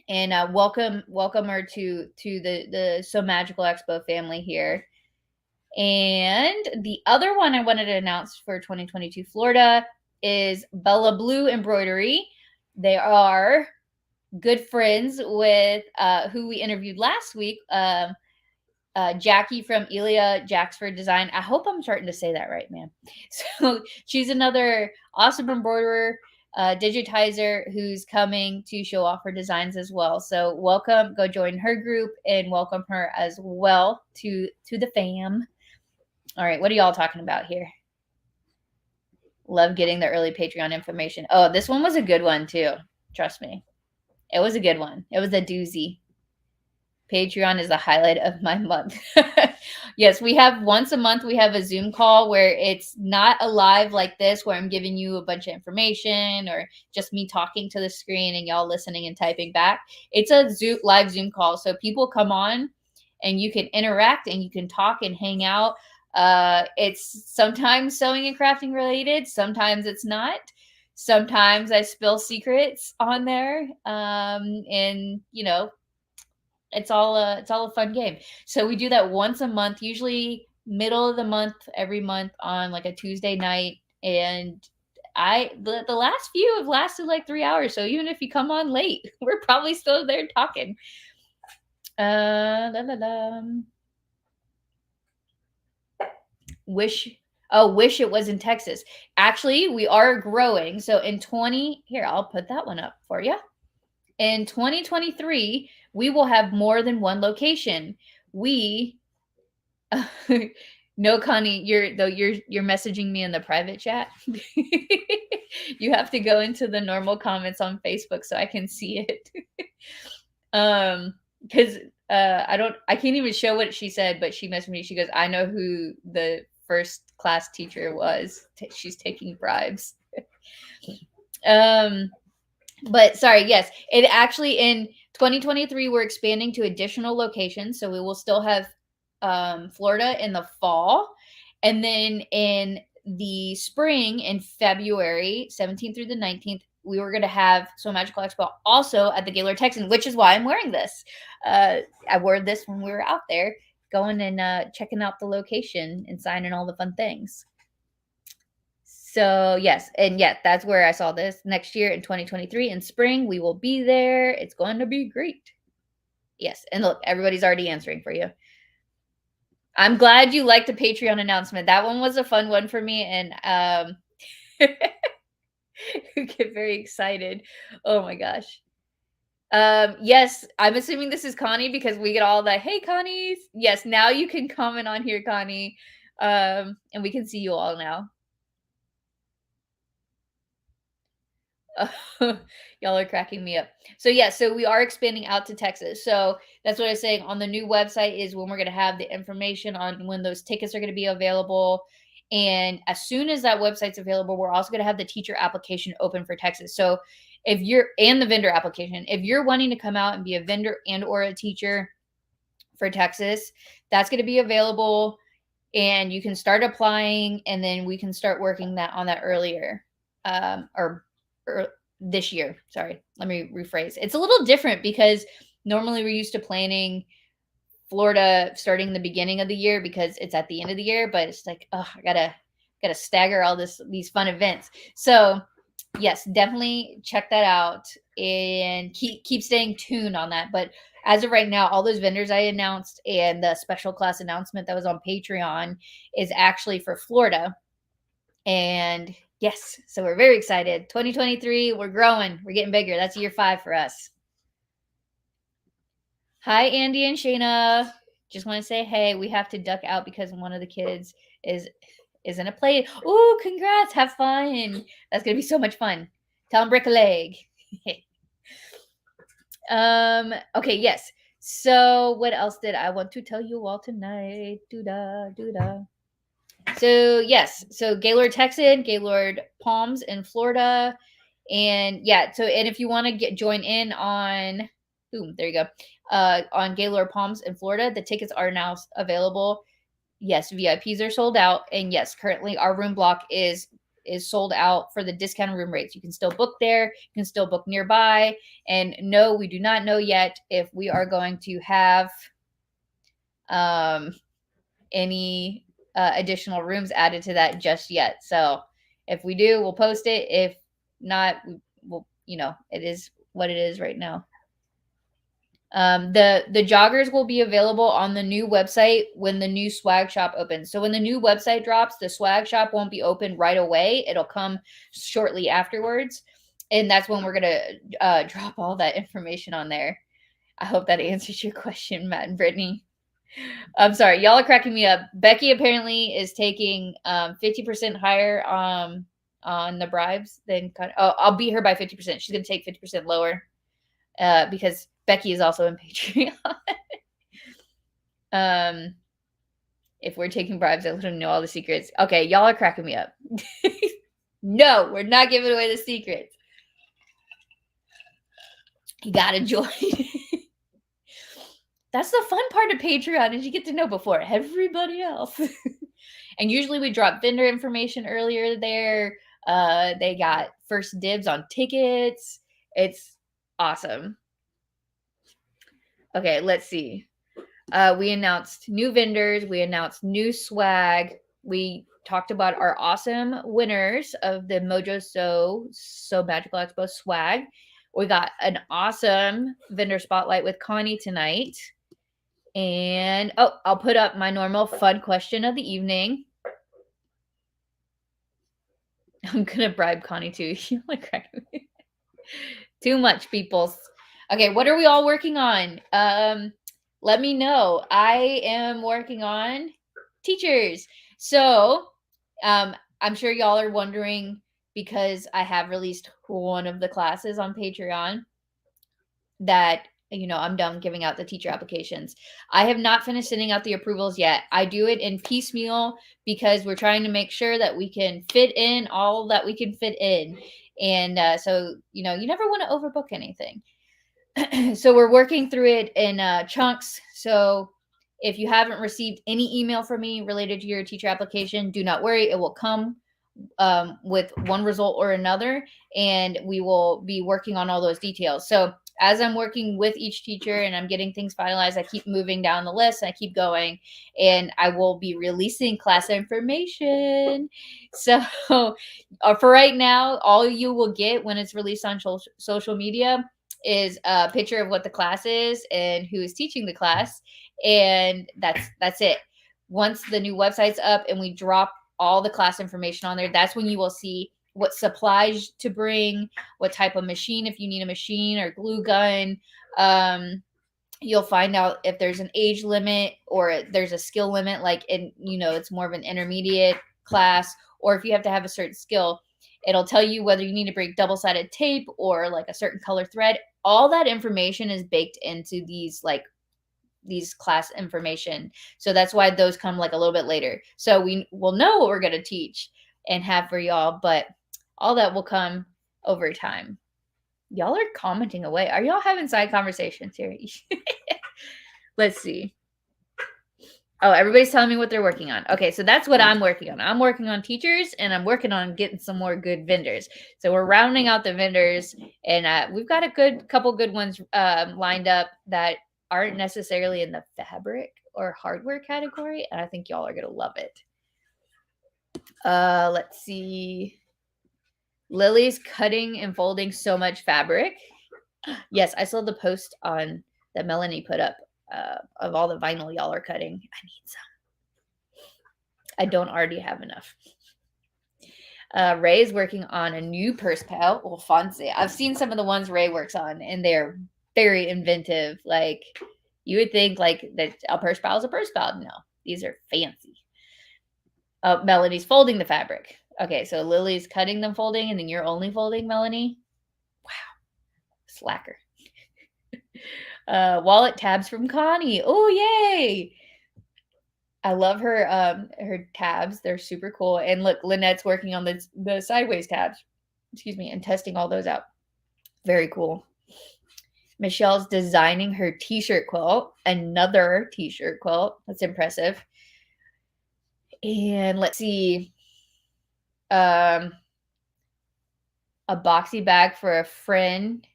and welcome her to the So Magical Expo family here. And the other one I wanted to announce for 2022 Florida is Bella Blue Embroidery. They are good friends with who we interviewed last week, Jackie from Elia Jacksford Design. I hope I'm starting to say that right, man. So she's another awesome embroiderer, digitizer who's coming to show off her designs as well. So welcome, go join her group and welcome her as well to the fam. All right, what are y'all talking about here? Love getting the early Patreon information. Oh, this one was a good one too. Trust me. It was a good one. It was a doozy. Patreon is the highlight of my month. Yes, we have once a month, we have a Zoom call where it's not a live like this, where I'm giving you a bunch of information or just me talking to the screen and y'all listening and typing back. It's a live Zoom call. So people come on and you can interact and you can talk and hang out. It's sometimes sewing and crafting related. Sometimes it's not. Sometimes I spill secrets on there. And you know, it's all a fun game. So we do that once a month, usually middle of the month, every month on like a Tuesday night. And the last few have lasted like 3 hours. So even if you come on late, we're probably still there talking. Wish it was in Texas. Actually, we are growing. So here, I'll put that one up for you. In 2023, we will have more than one location. No, Connie, you're messaging me in the private chat. You have to go into the normal comments on Facebook so I can see it. Because I can't even show what she said, but she messaged me. She goes, I know who the first class teacher was. She's taking bribes. But sorry, yes, it actually in 2023 we're expanding to additional locations, so we will still have Florida in the fall, and then in the spring, in February 17th through the 19th, we were going to have So Magical Expo also at the Gaylord Texan, which is why I'm wearing this. I wore this when we were out there going and checking out the location and signing all the fun things. So yes, and yeah, that's where I saw this. Next year in 2023 in spring, we will be there. It's going to be great. Yes, and look, everybody's already answering for you. I'm glad you liked the Patreon announcement. That one was a fun one for me, and you get very excited. Oh my gosh. Yes, I'm assuming this is Connie because we get all the hey Connies. Yes, now you can comment on here, Connie. And we can see you all now. Y'all are cracking me up. So yeah, so we are expanding out to Texas. So that's what I was saying. On the new website is when we're going to have the information on when those tickets are going to be available. And as soon as that website's available, we're also going to have the teacher application open for Texas. So if you're and the vendor application, if you're wanting to come out and be a vendor and or a teacher for Texas, that's going to be available and you can start applying and then we can start working that on that earlier or this year. Sorry, let me rephrase. It's a little different because normally we're used to planning Florida starting the beginning of the year because it's at the end of the year, but it's like, oh, I gotta stagger all these fun events. So yes, definitely check that out and keep staying tuned on that. But as of right now, all those vendors I announced and the special class announcement that was on Patreon is actually for Florida. And yes, so we're very excited. 2023, we're growing. We're getting bigger. That's year 5 for us. Hi, Andy and Shayna. Just want to say, hey, we have to duck out because one of the kids is in a play. Ooh, congrats. Have fun. That's going to be so much fun. Tell him break a leg. Okay, yes. So what else did I want to tell you all tonight? Doo-da. So yes, so Gaylord Texan, Gaylord Palms in Florida. And yeah, so and if you want to join in on boom, there you go. On Gaylord Palms in Florida, the tickets are now available. Yes, VIPs are sold out. And yes, currently our room block is sold out for the discounted room rates. You can still book there, you can still book nearby. And no, we do not know yet if we are going to have any additional rooms added to that just yet. So if we do, we'll post it. If not, we'll, it is what it is right now. The joggers will be available on the new website when the new swag shop opens. So when the new website drops, the swag shop won't be open right away. It'll come shortly afterwards. And that's when we're going to drop all that information on there. I hope that answers your question, Matt and Brittany. I'm sorry. Y'all are cracking me up. Becky apparently is taking 50% higher on the bribes than I'll beat her by 50%. She's going to take 50% lower because Becky is also in Patreon. If we're taking bribes, I let them know all the secrets. Okay, y'all are cracking me up. No, we're not giving away the secrets. You gotta join. That's the fun part of Patreon is you get to know before everybody else. And usually we drop vendor information earlier there. They got first dibs on tickets. It's awesome. Okay, let's see. We announced new vendors. We announced new swag. We talked about our awesome winners of the Mojo Sew Magical Expo swag. We got an awesome vendor spotlight with Connie tonight. And, I'll put up my normal fun question of the evening. I'm going to bribe Connie too. Too much, peoples. Okay, what are we all working on? Let me know. I am working on teachers. So I'm sure y'all are wondering, because I have released one of the classes on Patreon, that I'm done giving out the teacher applications. I have not finished sending out the approvals yet. I do it in piecemeal because we're trying to make sure that we can fit in all that we can fit in. And so, you never want to overbook anything. So we're working through it in chunks. So if you haven't received any email from me related to your teacher application, do not worry. It will come with one result or another, and we will be working on all those details. So as I'm working with each teacher and I'm getting things finalized, I keep moving down the list and I keep going, and I will be releasing class information. So for right now, all you will get when it's released on social media is a picture of what the class is and who is teaching the class. And that's it. Once the new website's up and we drop all the class information on there, that's when you will see what supplies to bring, what type of machine, if you need a machine or glue gun. You'll find out if there's an age limit or there's a skill limit, like it's more of an intermediate class, or if you have to have a certain skill, it'll tell you whether you need to bring double-sided tape or like a certain color thread. All that information is baked into these class information. So that's why those come like a little bit later. So we will know what we're going to teach and have for y'all, but all that will come over time. Y'all are commenting away. Are y'all having side conversations here? Let's see. Oh, everybody's telling me what they're working on. Okay, so that's what I'm working on. I'm working on teachers, and I'm working on getting some more good vendors. So we're rounding out the vendors, and we've got a couple good ones lined up that aren't necessarily in the fabric or hardware category, and I think y'all are going to love it. Let's see. Lily's cutting and folding so much fabric. Yes, I saw the post on that Melanie put up of all the vinyl y'all are cutting. I need some. I don't already have enough. Ray is working on a new purse pal. Well, fancy. I've seen some of the ones Ray works on, and they're very inventive. Like, you would think like that a purse pal is a purse pal. No, these are fancy. Melanie's folding the fabric. Okay, so Lily's cutting them, folding, and then you're only folding, Melanie. Wow, slacker. Wallet tabs from Connie. Oh, yay! I love her tabs. They're super cool. And look, Lynette's working on the sideways tabs. Excuse me, and testing all those out. Very cool. Michelle's designing her t-shirt quilt. Another t-shirt quilt. That's impressive. And let's see. A boxy bag for a friend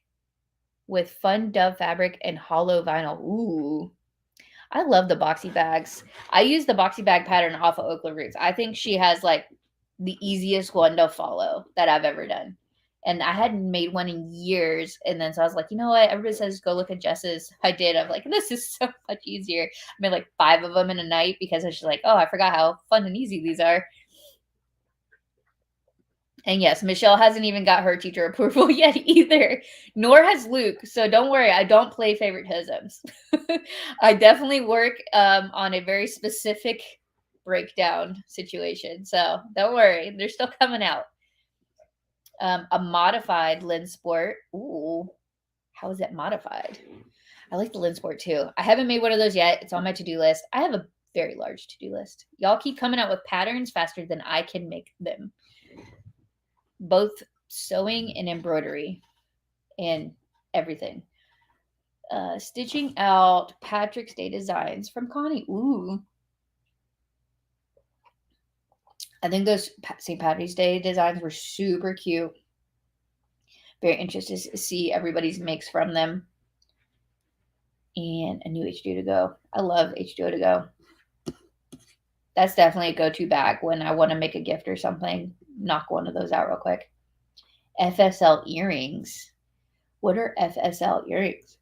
with fun dove fabric and hollow vinyl. Ooh. I love the boxy bags. I use the boxy bag pattern off of Oakland Roots. I think she has like the easiest one to follow that I've ever done. And I hadn't made one in years. And then so I was like, you know what? Everybody says go look at Jess's. I did. I'm like, this is so much easier. I made like 5 of them in a night because I was just like, oh, I forgot how fun and easy these are. And yes, Michelle hasn't even got her teacher approval yet either, nor has Luke. So don't worry, I don't play favoritisms. I definitely work on a very specific breakdown situation. So don't worry, they're still coming out. A modified lens sport. Ooh, how is that modified? I like the lens sport too. I haven't made one of those yet. It's on my to-do list. I have a very large to-do list. Y'all keep coming out with patterns faster than I can make them. Both sewing and embroidery and everything. Stitching out Patrick's Day designs from Connie. Ooh. I think those St. Patrick's Day designs were super cute. Very interested to see everybody's makes from them. And a new H2O to go. I love H2O to go. That's definitely a go-to bag when I want to make a gift or something. Knock one of those out real quick. FSL earrings. What are FSL earrings?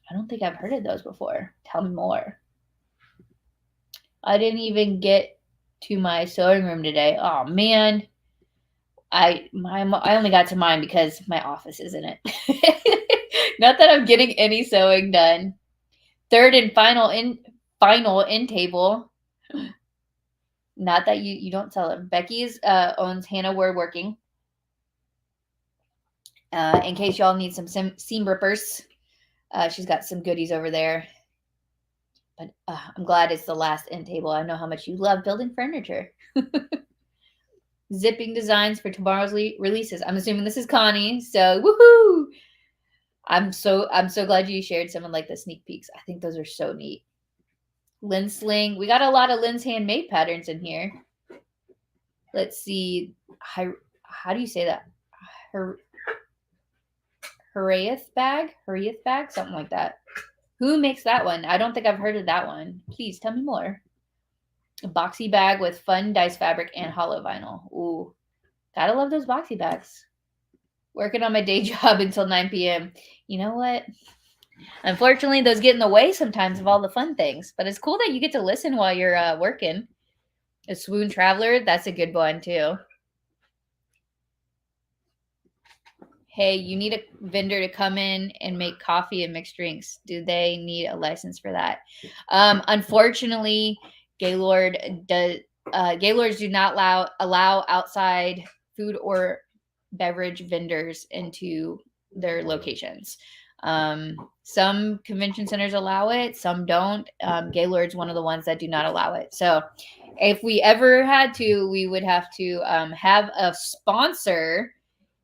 I don't think I've heard of those before. Tell me more. I didn't even get to my sewing room today. Oh man. I only got to mine because my office is in it. Not that I'm getting any sewing done. Third and final end table. Not that you don't sell them. Becky's owns Hannah We're Working. In case y'all need some seam rippers, she's got some goodies over there. But I'm glad it's the last end table. I know how much you love building furniture. Zipping designs for tomorrow's releases. I'm assuming this is Connie. So woohoo! I'm so glad you shared some of like the sneak peeks. I think those are so neat. Lens sling. We got a lot of Lynn's handmade patterns in here. Let's see. How do you say that? Haraeth bag? Something like that. Who makes that one? I don't think I've heard of that one. Please tell me more. A boxy bag with fun dice fabric and hollow vinyl. Ooh, gotta love those boxy bags. Working on my day job until 9 p.m. You know what? Unfortunately, those get in the way sometimes of all the fun things. But it's cool that you get to listen while you're working. A Swoon Traveler, that's a good one too. Hey, you need a vendor to come in and make coffee and mix drinks. Do they need a license for that? Unfortunately, Gaylord Gaylords do not allow outside food or beverage vendors into their locations. Some convention centers allow it, some don't. Gaylord's one of the ones that do not allow it. So if we ever had to, we would have to have a sponsor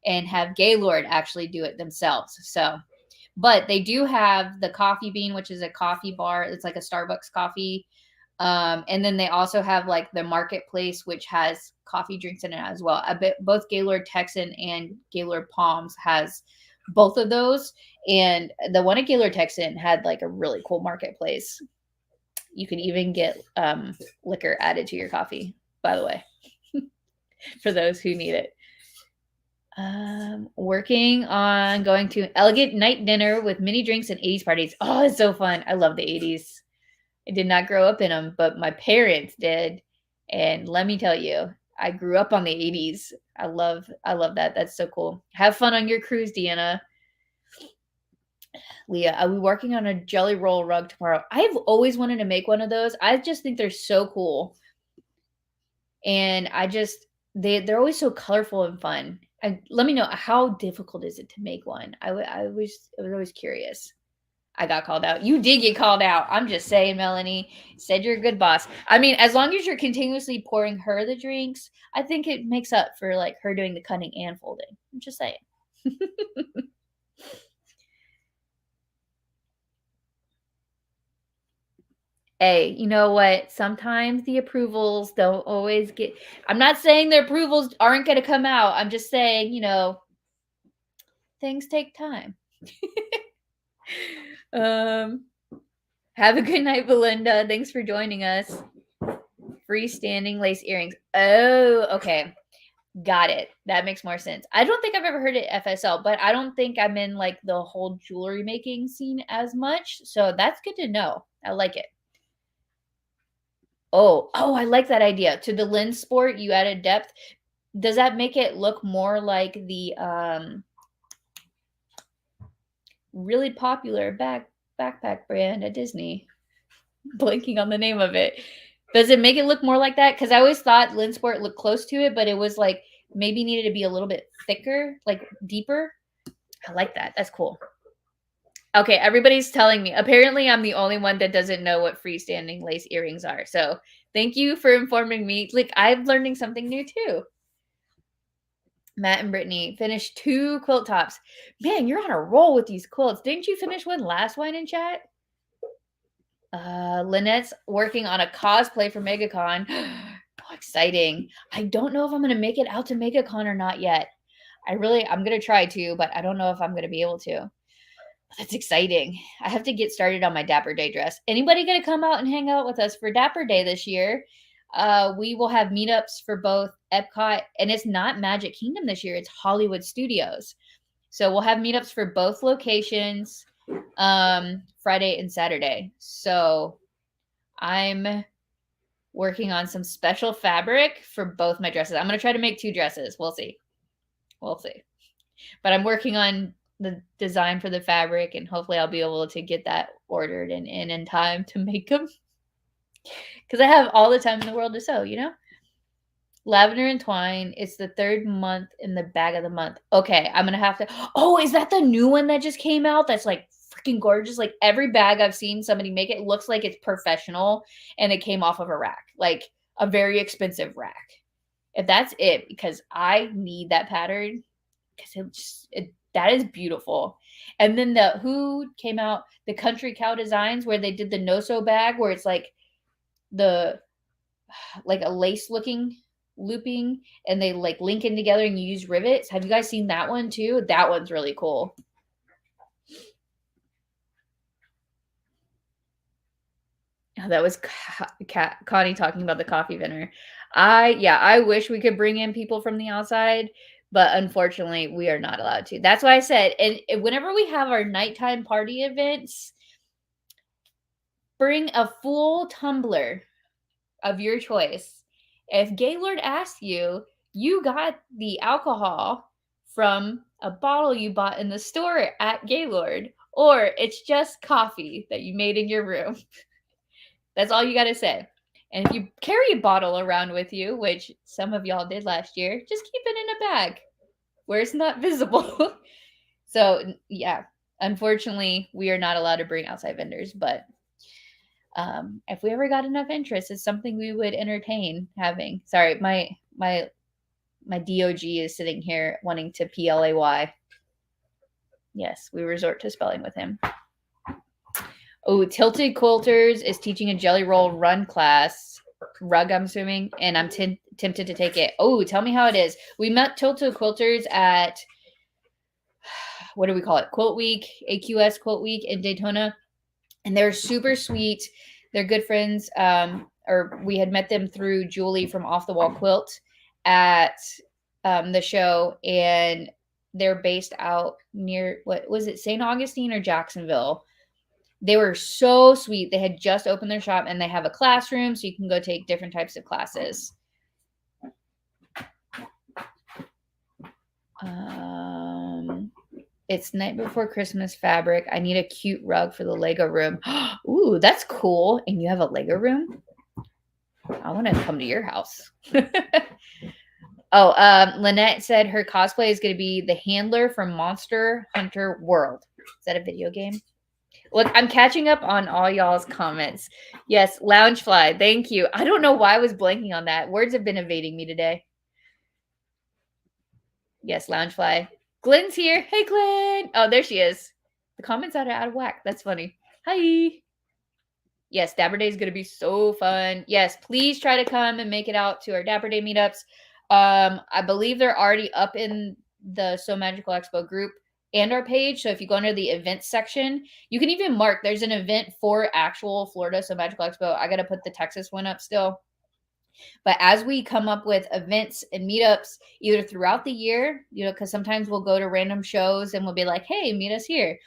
and have Gaylord actually do it themselves. So, but they do have the Coffee Bean, which is a coffee bar. It's like a Starbucks coffee. And then they also have like the Marketplace, which has coffee drinks in it as well. I bet both Gaylord Texan and Gaylord Palms has both of those. And the one at Gaylord Texan had like a really cool Marketplace. You can even get liquor added to your coffee, by the way, for those who need it. Working on going to elegant night dinner with mini drinks and 80s parties. Oh, it's so fun. I love the 80s. I did not grow up in them, but my parents did. And let me tell you, I grew up on the 80s. I love that. That's so cool. Have fun on your cruise, Deanna. Leah, are we working on a jelly roll rug tomorrow? I've always wanted to make one of those. I just think they're so cool. And they're always so colorful and fun. And let me know, how difficult is it to make one? I was always curious. I got called out. You did get called out. I'm just saying, Melanie. Said you're a good boss. I mean, as long as you're continuously pouring her the drinks, I think it makes up for like her doing the cutting and folding. I'm just saying. Hey, you know what? Sometimes the approvals don't always get. I'm not saying the approvals aren't going to come out. I'm just saying, things take time. Have a good night, Belinda. Thanks for joining us. Freestanding lace earrings. Oh, okay. Got it. That makes more sense. I don't think I've ever heard it FSL, but I don't think I'm in like the whole jewelry making scene as much. So that's good to know. I like it. Oh, I like that idea. To the lens sport, you added depth. Does that make it look more like the really popular backpack brand at Disney? Blanking on the name of it. Does it make it look more like that? Because I always thought lens sport looked close to it, but it was like maybe needed to be a little bit thicker, like deeper. I like that. That's cool. Okay, everybody's telling me. Apparently, I'm the only one that doesn't know what freestanding lace earrings are. So thank you for informing me. Like, I'm learning something new too. Matt and Brittany finished 2 quilt tops. Man, you're on a roll with these quilts. Didn't you finish one last wine in chat? Lynette's working on a cosplay for MegaCon. Oh, exciting. I don't know if I'm going to make it out to MegaCon or not yet. I'm going to try to, but I don't know if I'm going to be able to. That's exciting. I have to get started on my Dapper Day dress. Anybody going to come out and hang out with us for Dapper Day this year? We will have meetups for both Epcot, and it's not Magic Kingdom this year. It's Hollywood Studios. So we'll have meetups for both locations Friday and Saturday. So I'm working on some special fabric for both my dresses. I'm going to try to make 2 dresses. We'll see. But I'm working on the design for the fabric, and hopefully I'll be able to get that ordered and in time to make them. Because I have all the time in the world to sew, you know? Lavender and twine. It's the 3rd month in the bag of the month. Okay, I'm going to have to. Oh, is that the new one that just came out? That's like freaking gorgeous. Like every bag I've seen somebody make, it looks like it's professional and it came off of a rack, like a very expensive rack. If that's it, because I need that pattern, because that is beautiful. And then who came out, the Country Cow Designs, where they did the no-sew bag, where it's like a lace looking looping, and they like link in together and you use rivets. Have you guys seen that one too? That one's really cool. Oh, that was Connie talking about the coffee vendor. I wish we could bring in people from the outside, but unfortunately we are not allowed to. That's why I said, and whenever we have our nighttime party events, bring a full tumbler of your choice. If Gaylord asks you, you got the alcohol from a bottle you bought in the store at Gaylord, or it's just coffee that you made in your room. That's all you got to say. And if you carry a bottle around with you, which some of y'all did last year, just keep it in a bag where it's not visible. So, yeah, unfortunately, we are not allowed to bring outside vendors, but if we ever got enough interest, it's something we would entertain having. Sorry, my DOG is sitting here wanting to PLAY. Yes, we resort to spelling with him. Oh, Tilted Quilters is teaching a jelly roll run class. Rug, I'm assuming, and I'm tempted to take it. Oh, tell me how it is. We met Tilted Quilters at, what do we call it? Quilt Week, AQS Quilt Week in Daytona. And they're super sweet. They're good friends. Or we had met them through Julie from Off the Wall Quilt at the show. And they're based out near, what was it, St. Augustine or Jacksonville? They were so sweet. They had just opened their shop, and they have a classroom, so you can go take different types of classes. It's night before Christmas fabric. I need a cute rug for the Lego room. Ooh, that's cool. And you have a Lego room? I want to come to your house. Lynette said her cosplay is going to be the handler from Monster Hunter World. Is that a video game? Look, I'm catching up on all y'all's comments. Yes, Loungefly. Thank you. I don't know why I was blanking on that. Words have been evading me today. Yes, Loungefly. Glenn's here. Hey, Glenn. Oh, there she is. The comments are out of whack. That's funny. Hi. Yes, Dapper Day is going to be so fun. Yes, please try to come and make it out to our Dapper Day meetups. I believe they're already up in the So Magical Expo group and our page. So if you go under the events section, you can even mark there's an event for actual Florida So Magical Expo. I got to put the Texas one up still. But as we come up with events and meetups, either throughout the year, because sometimes we'll go to random shows and we'll be like, hey, meet us here.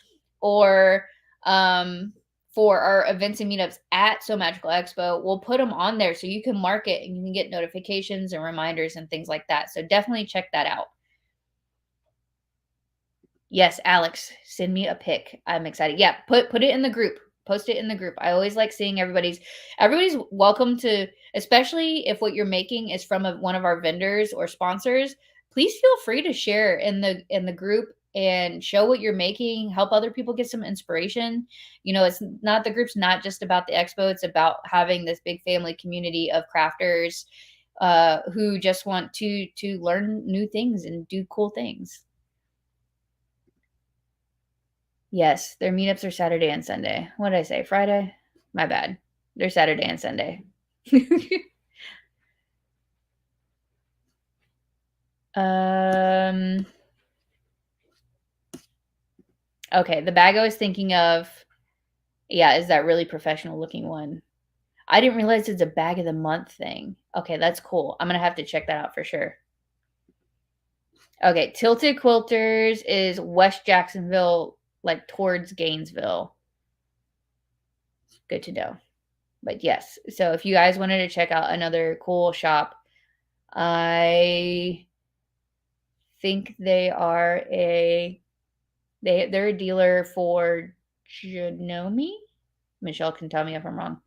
Or for our events and meetups at So Magical Expo, we'll put them on there so you can mark it and you can get notifications and reminders and things like that. So definitely check that out. Yes, Alex, send me a pic. I'm excited. Yeah, put it in the group. Post it in the group. I always like seeing everybody's welcome to, especially if what you're making is from one of our vendors or sponsors. Please feel free to share in the group and show what you're making, help other people get some inspiration. It's not, the group's not just about the expo, it's about having this big family community of crafters who just want to learn new things and do cool things. Yes, their meetups are Saturday and Sunday. What did I say? Friday? My bad. They're Saturday and Sunday. Okay, the bag I was thinking of, is that really professional looking one. I didn't realize it's a bag of the month thing. Okay, that's cool. I'm going to have to check that out for sure. Okay, Tilted Quilters is West Jacksonville, like towards Gainesville. Good to know. But yes, so if you guys wanted to check out another cool shop, I think they're a dealer for Janome. Michelle can tell me if I'm wrong.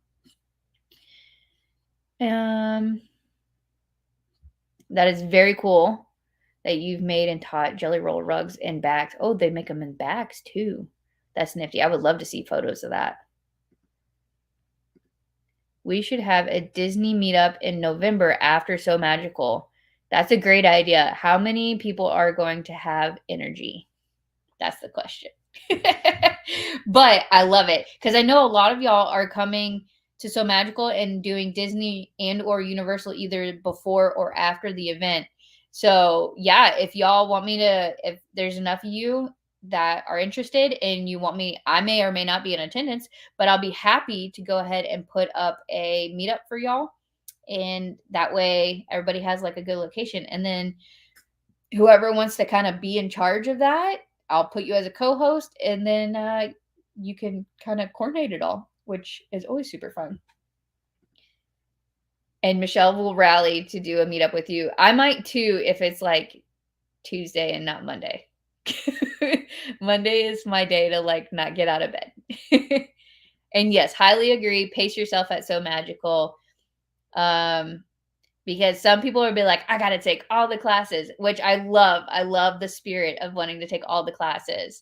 That is very cool that you've made and taught jelly roll rugs in bags. Oh, they make them in bags too. That's nifty. I would love to see photos of that. We should have a Disney meetup in November after So Magical. That's a great idea. How many people are going to have energy? That's the question. But I love it because I know a lot of y'all are coming to So Magical and doing Disney and or Universal either before or after the event. So yeah, if y'all want me to, if there's enough of you that are interested and you want me, I may or may not be in attendance, but I'll be happy to go ahead and put up a meetup for y'all. And that way everybody has like a good location. And then whoever wants to kind of be in charge of that, I'll put you as a co-host and then you can kind of coordinate it all, which is always super fun. And Michelle will rally to do a meetup with you. I might too if it's like Tuesday and not Monday. Monday is my day to like not get out of bed. And yes, highly agree. Pace yourself at So Magical. Because some people will be like, I got to take all the classes, which I love. I love the spirit of wanting to take all the classes.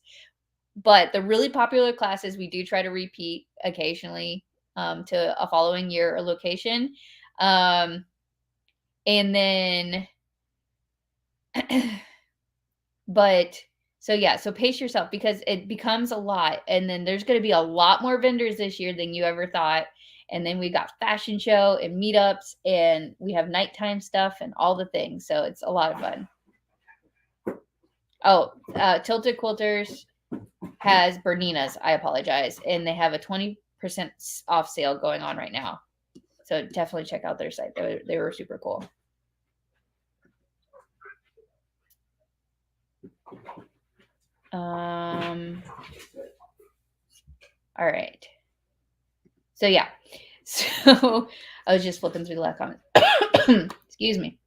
But the really popular classes, we do try to repeat occasionally to a following year or location. And then, but so yeah, so pace yourself because it becomes a lot. And then there's going to be a lot more vendors this year than you ever thought. And then we got fashion show and meetups and we have nighttime stuff and all the things. So it's a lot of fun. Oh, Tilted Quilters has Bernina's. I apologize. And they have a 20% off sale going on right now. So definitely check out their site. They were super cool. All right. So yeah. So I was just flipping through the last comments. Excuse me.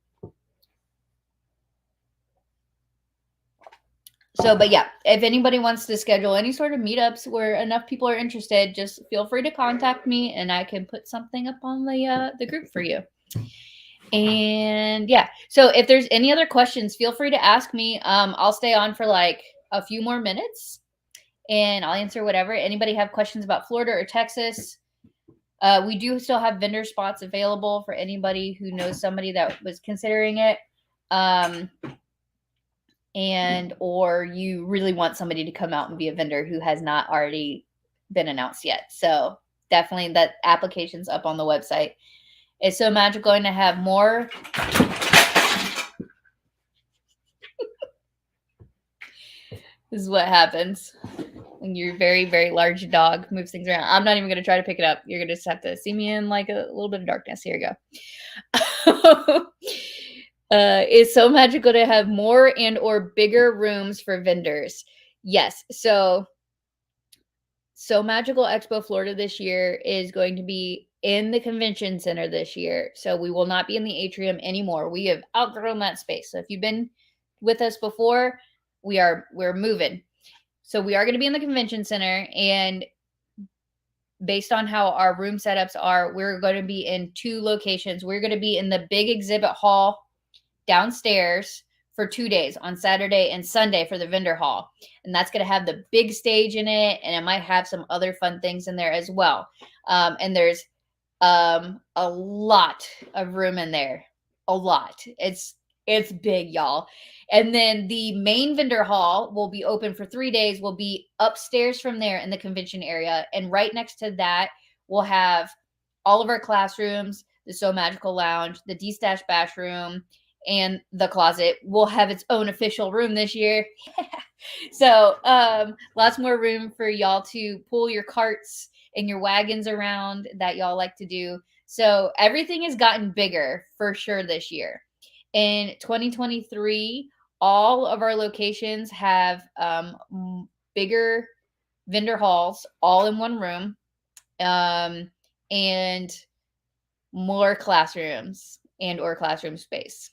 So, but yeah, if anybody wants to schedule any sort of meetups where enough people are interested, just feel free to contact me and I can put something up on the group for you. And yeah, so if there's any other questions, feel free to ask me. I'll stay on for like a few more minutes and I'll answer whatever. Anybody have questions about Florida or Texas? We do still have vendor spots available for anybody who knows somebody that was considering it. And or you really want somebody to come out and be a vendor who has not already been announced yet. So definitely that application's up on the website. Is So Magical going to have more? This is what happens. when your very, very large dog moves things around. I'm not even going to try to pick it up. You're going to just have to see me in like a little bit of darkness. Here you go. Is So Magical to have more and or bigger rooms for vendors? Yes. So Magical Expo Florida this year is going to be in the convention center this year. So we will not be in the atrium anymore. We have outgrown that space. So if you've been with us before, we're moving. So we are going to be in the convention center, and based on how our room setups are, we're going to be in 2 locations. We're going to be in the big exhibit hall downstairs for 2 days, on Saturday and Sunday for the vendor hall. And that's going to have the big stage in it, and it might have some other fun things in there as well. And there's a lot of room in there. A lot. It's big, y'all. And then the main vendor hall will be open for 3 days. We'll be upstairs from there in the convention area. And right next to that, we'll have all of our classrooms, the So Magical Lounge, the D-Stash Bash Room, and the closet will have its own official room this year. So lots more room for y'all to pull your carts and your wagons around that y'all like to do. So everything has gotten bigger for sure this year. In 2023, all of our locations have bigger vendor halls all in one room, and more classrooms and or classroom space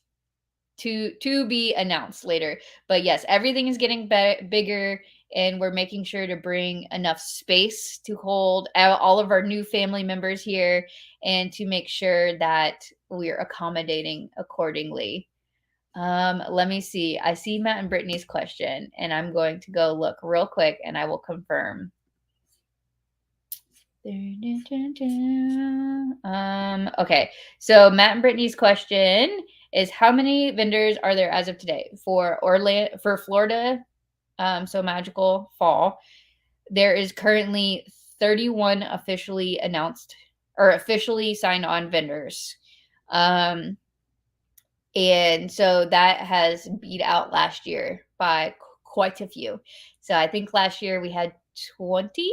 to be announced later. But yes, everything is getting bigger, and we're making sure to bring enough space to hold all of our new family members here, and to make sure that we're accommodating accordingly. Let me see. I see Matt and Brittany's question, and I'm going to go look real quick, and I will confirm. Okay, so Matt and Brittany's question is, how many vendors are there as of today for Orland, for Florida? So Magical Fall. There is currently 31 officially announced or officially signed on vendors. And so that has beat out last year by quite a few. So I think last year we had 20.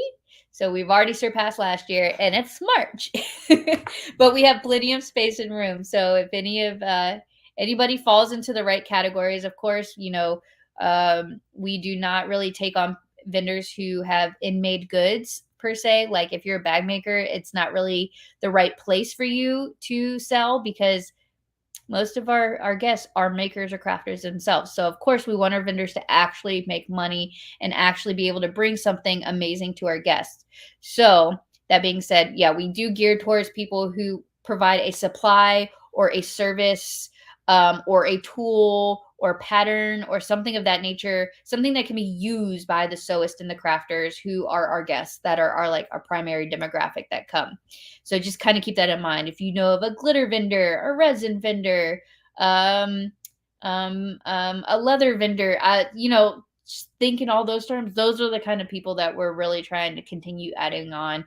So we've already surpassed last year, and it's March. But we have plenty of space and room. So if anybody falls into the right categories, of course, we do not really take on vendors who have in-made goods per se. Like if you're a bag maker, it's not really the right place for you to sell, because most of our guests are makers or crafters themselves. So of course we want our vendors to actually make money and actually be able to bring something amazing to our guests. So that being said, yeah, we do gear towards people who provide a supply or a service, or a tool or pattern or something of that nature, something that can be used by the sewists and the crafters who are our guests, that are like our primary demographic that come. So just kind of keep that in mind. If you know of a glitter vendor, a resin vendor, a leather vendor, just think in all those terms. Those are the kind of people that we're really trying to continue adding on.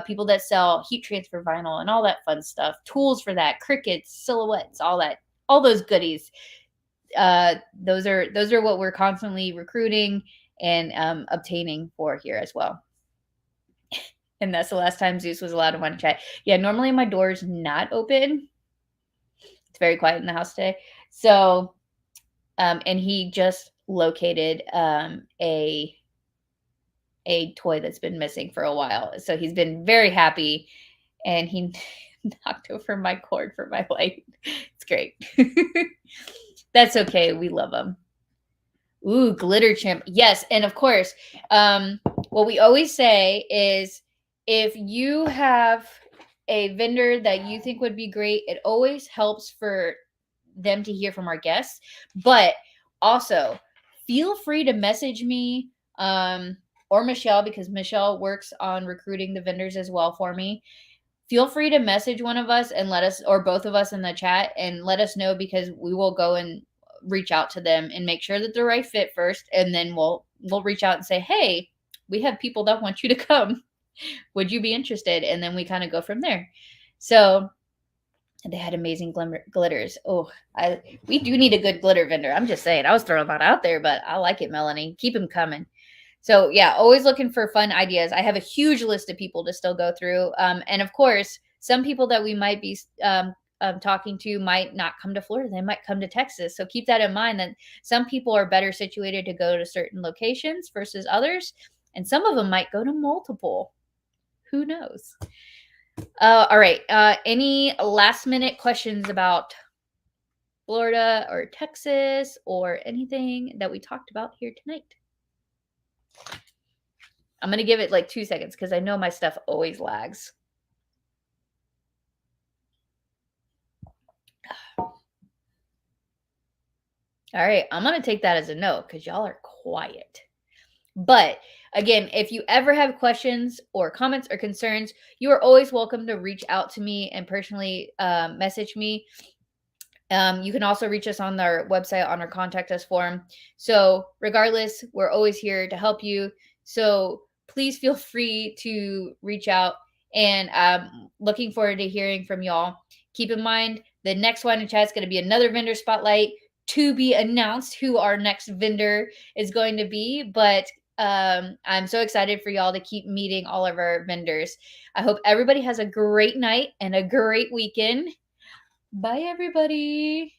People that sell heat transfer vinyl and all that fun stuff, tools for that, crickets, silhouettes, all that, all those goodies. Those are what we're constantly recruiting and obtaining for here as well. And that's the last time Zeus was allowed to want to chat. Yeah, normally my door's not open. It's very quiet in the house today. So, and he just located a toy that's been missing for a while. So he's been very happy, and he knocked over my cord for my light. It's great. That's okay. We love them. Ooh, glitter chimp. Yes. And of course, what we always say is, if you have a vendor that you think would be great, it always helps for them to hear from our guests. But also, feel free to message me or Michelle, because Michelle works on recruiting the vendors as well for me. Feel free to message one of us and let us, or both of us, in the chat, and let us know, because we will go and reach out to them and make sure that they're right fit first. And then we'll reach out and say, hey, we have people that want you to come. Would you be interested? And then we kind of go from there. So they had amazing glitters. Oh, we do need a good glitter vendor. I'm just saying. I was throwing that out there, but I like it, Melanie. Keep them coming. So yeah, always looking for fun ideas. I have a huge list of people to still go through. And of course, some people that we might be talking to might not come to Florida. They might come to Texas. So keep that in mind that some people are better situated to go to certain locations versus others. And some of them might go to multiple. Who knows? All right. Any last minute questions about Florida or Texas or anything that we talked about here tonight? I'm going to give it like 2 seconds because I know my stuff always lags. All right, I'm going to take that as a no because y'all are quiet. But again, if you ever have questions or comments or concerns, you are always welcome to reach out to me and personally message me. You can also reach us on our website on our contact us form. So regardless, we're always here to help you. So please feel free to reach out, and I'm looking forward to hearing from y'all. Keep in mind, the next Wine and Chat is going to be another vendor spotlight to be announced who our next vendor is going to be. But I'm so excited for y'all to keep meeting all of our vendors. I hope everybody has a great night and a great weekend. Bye, everybody.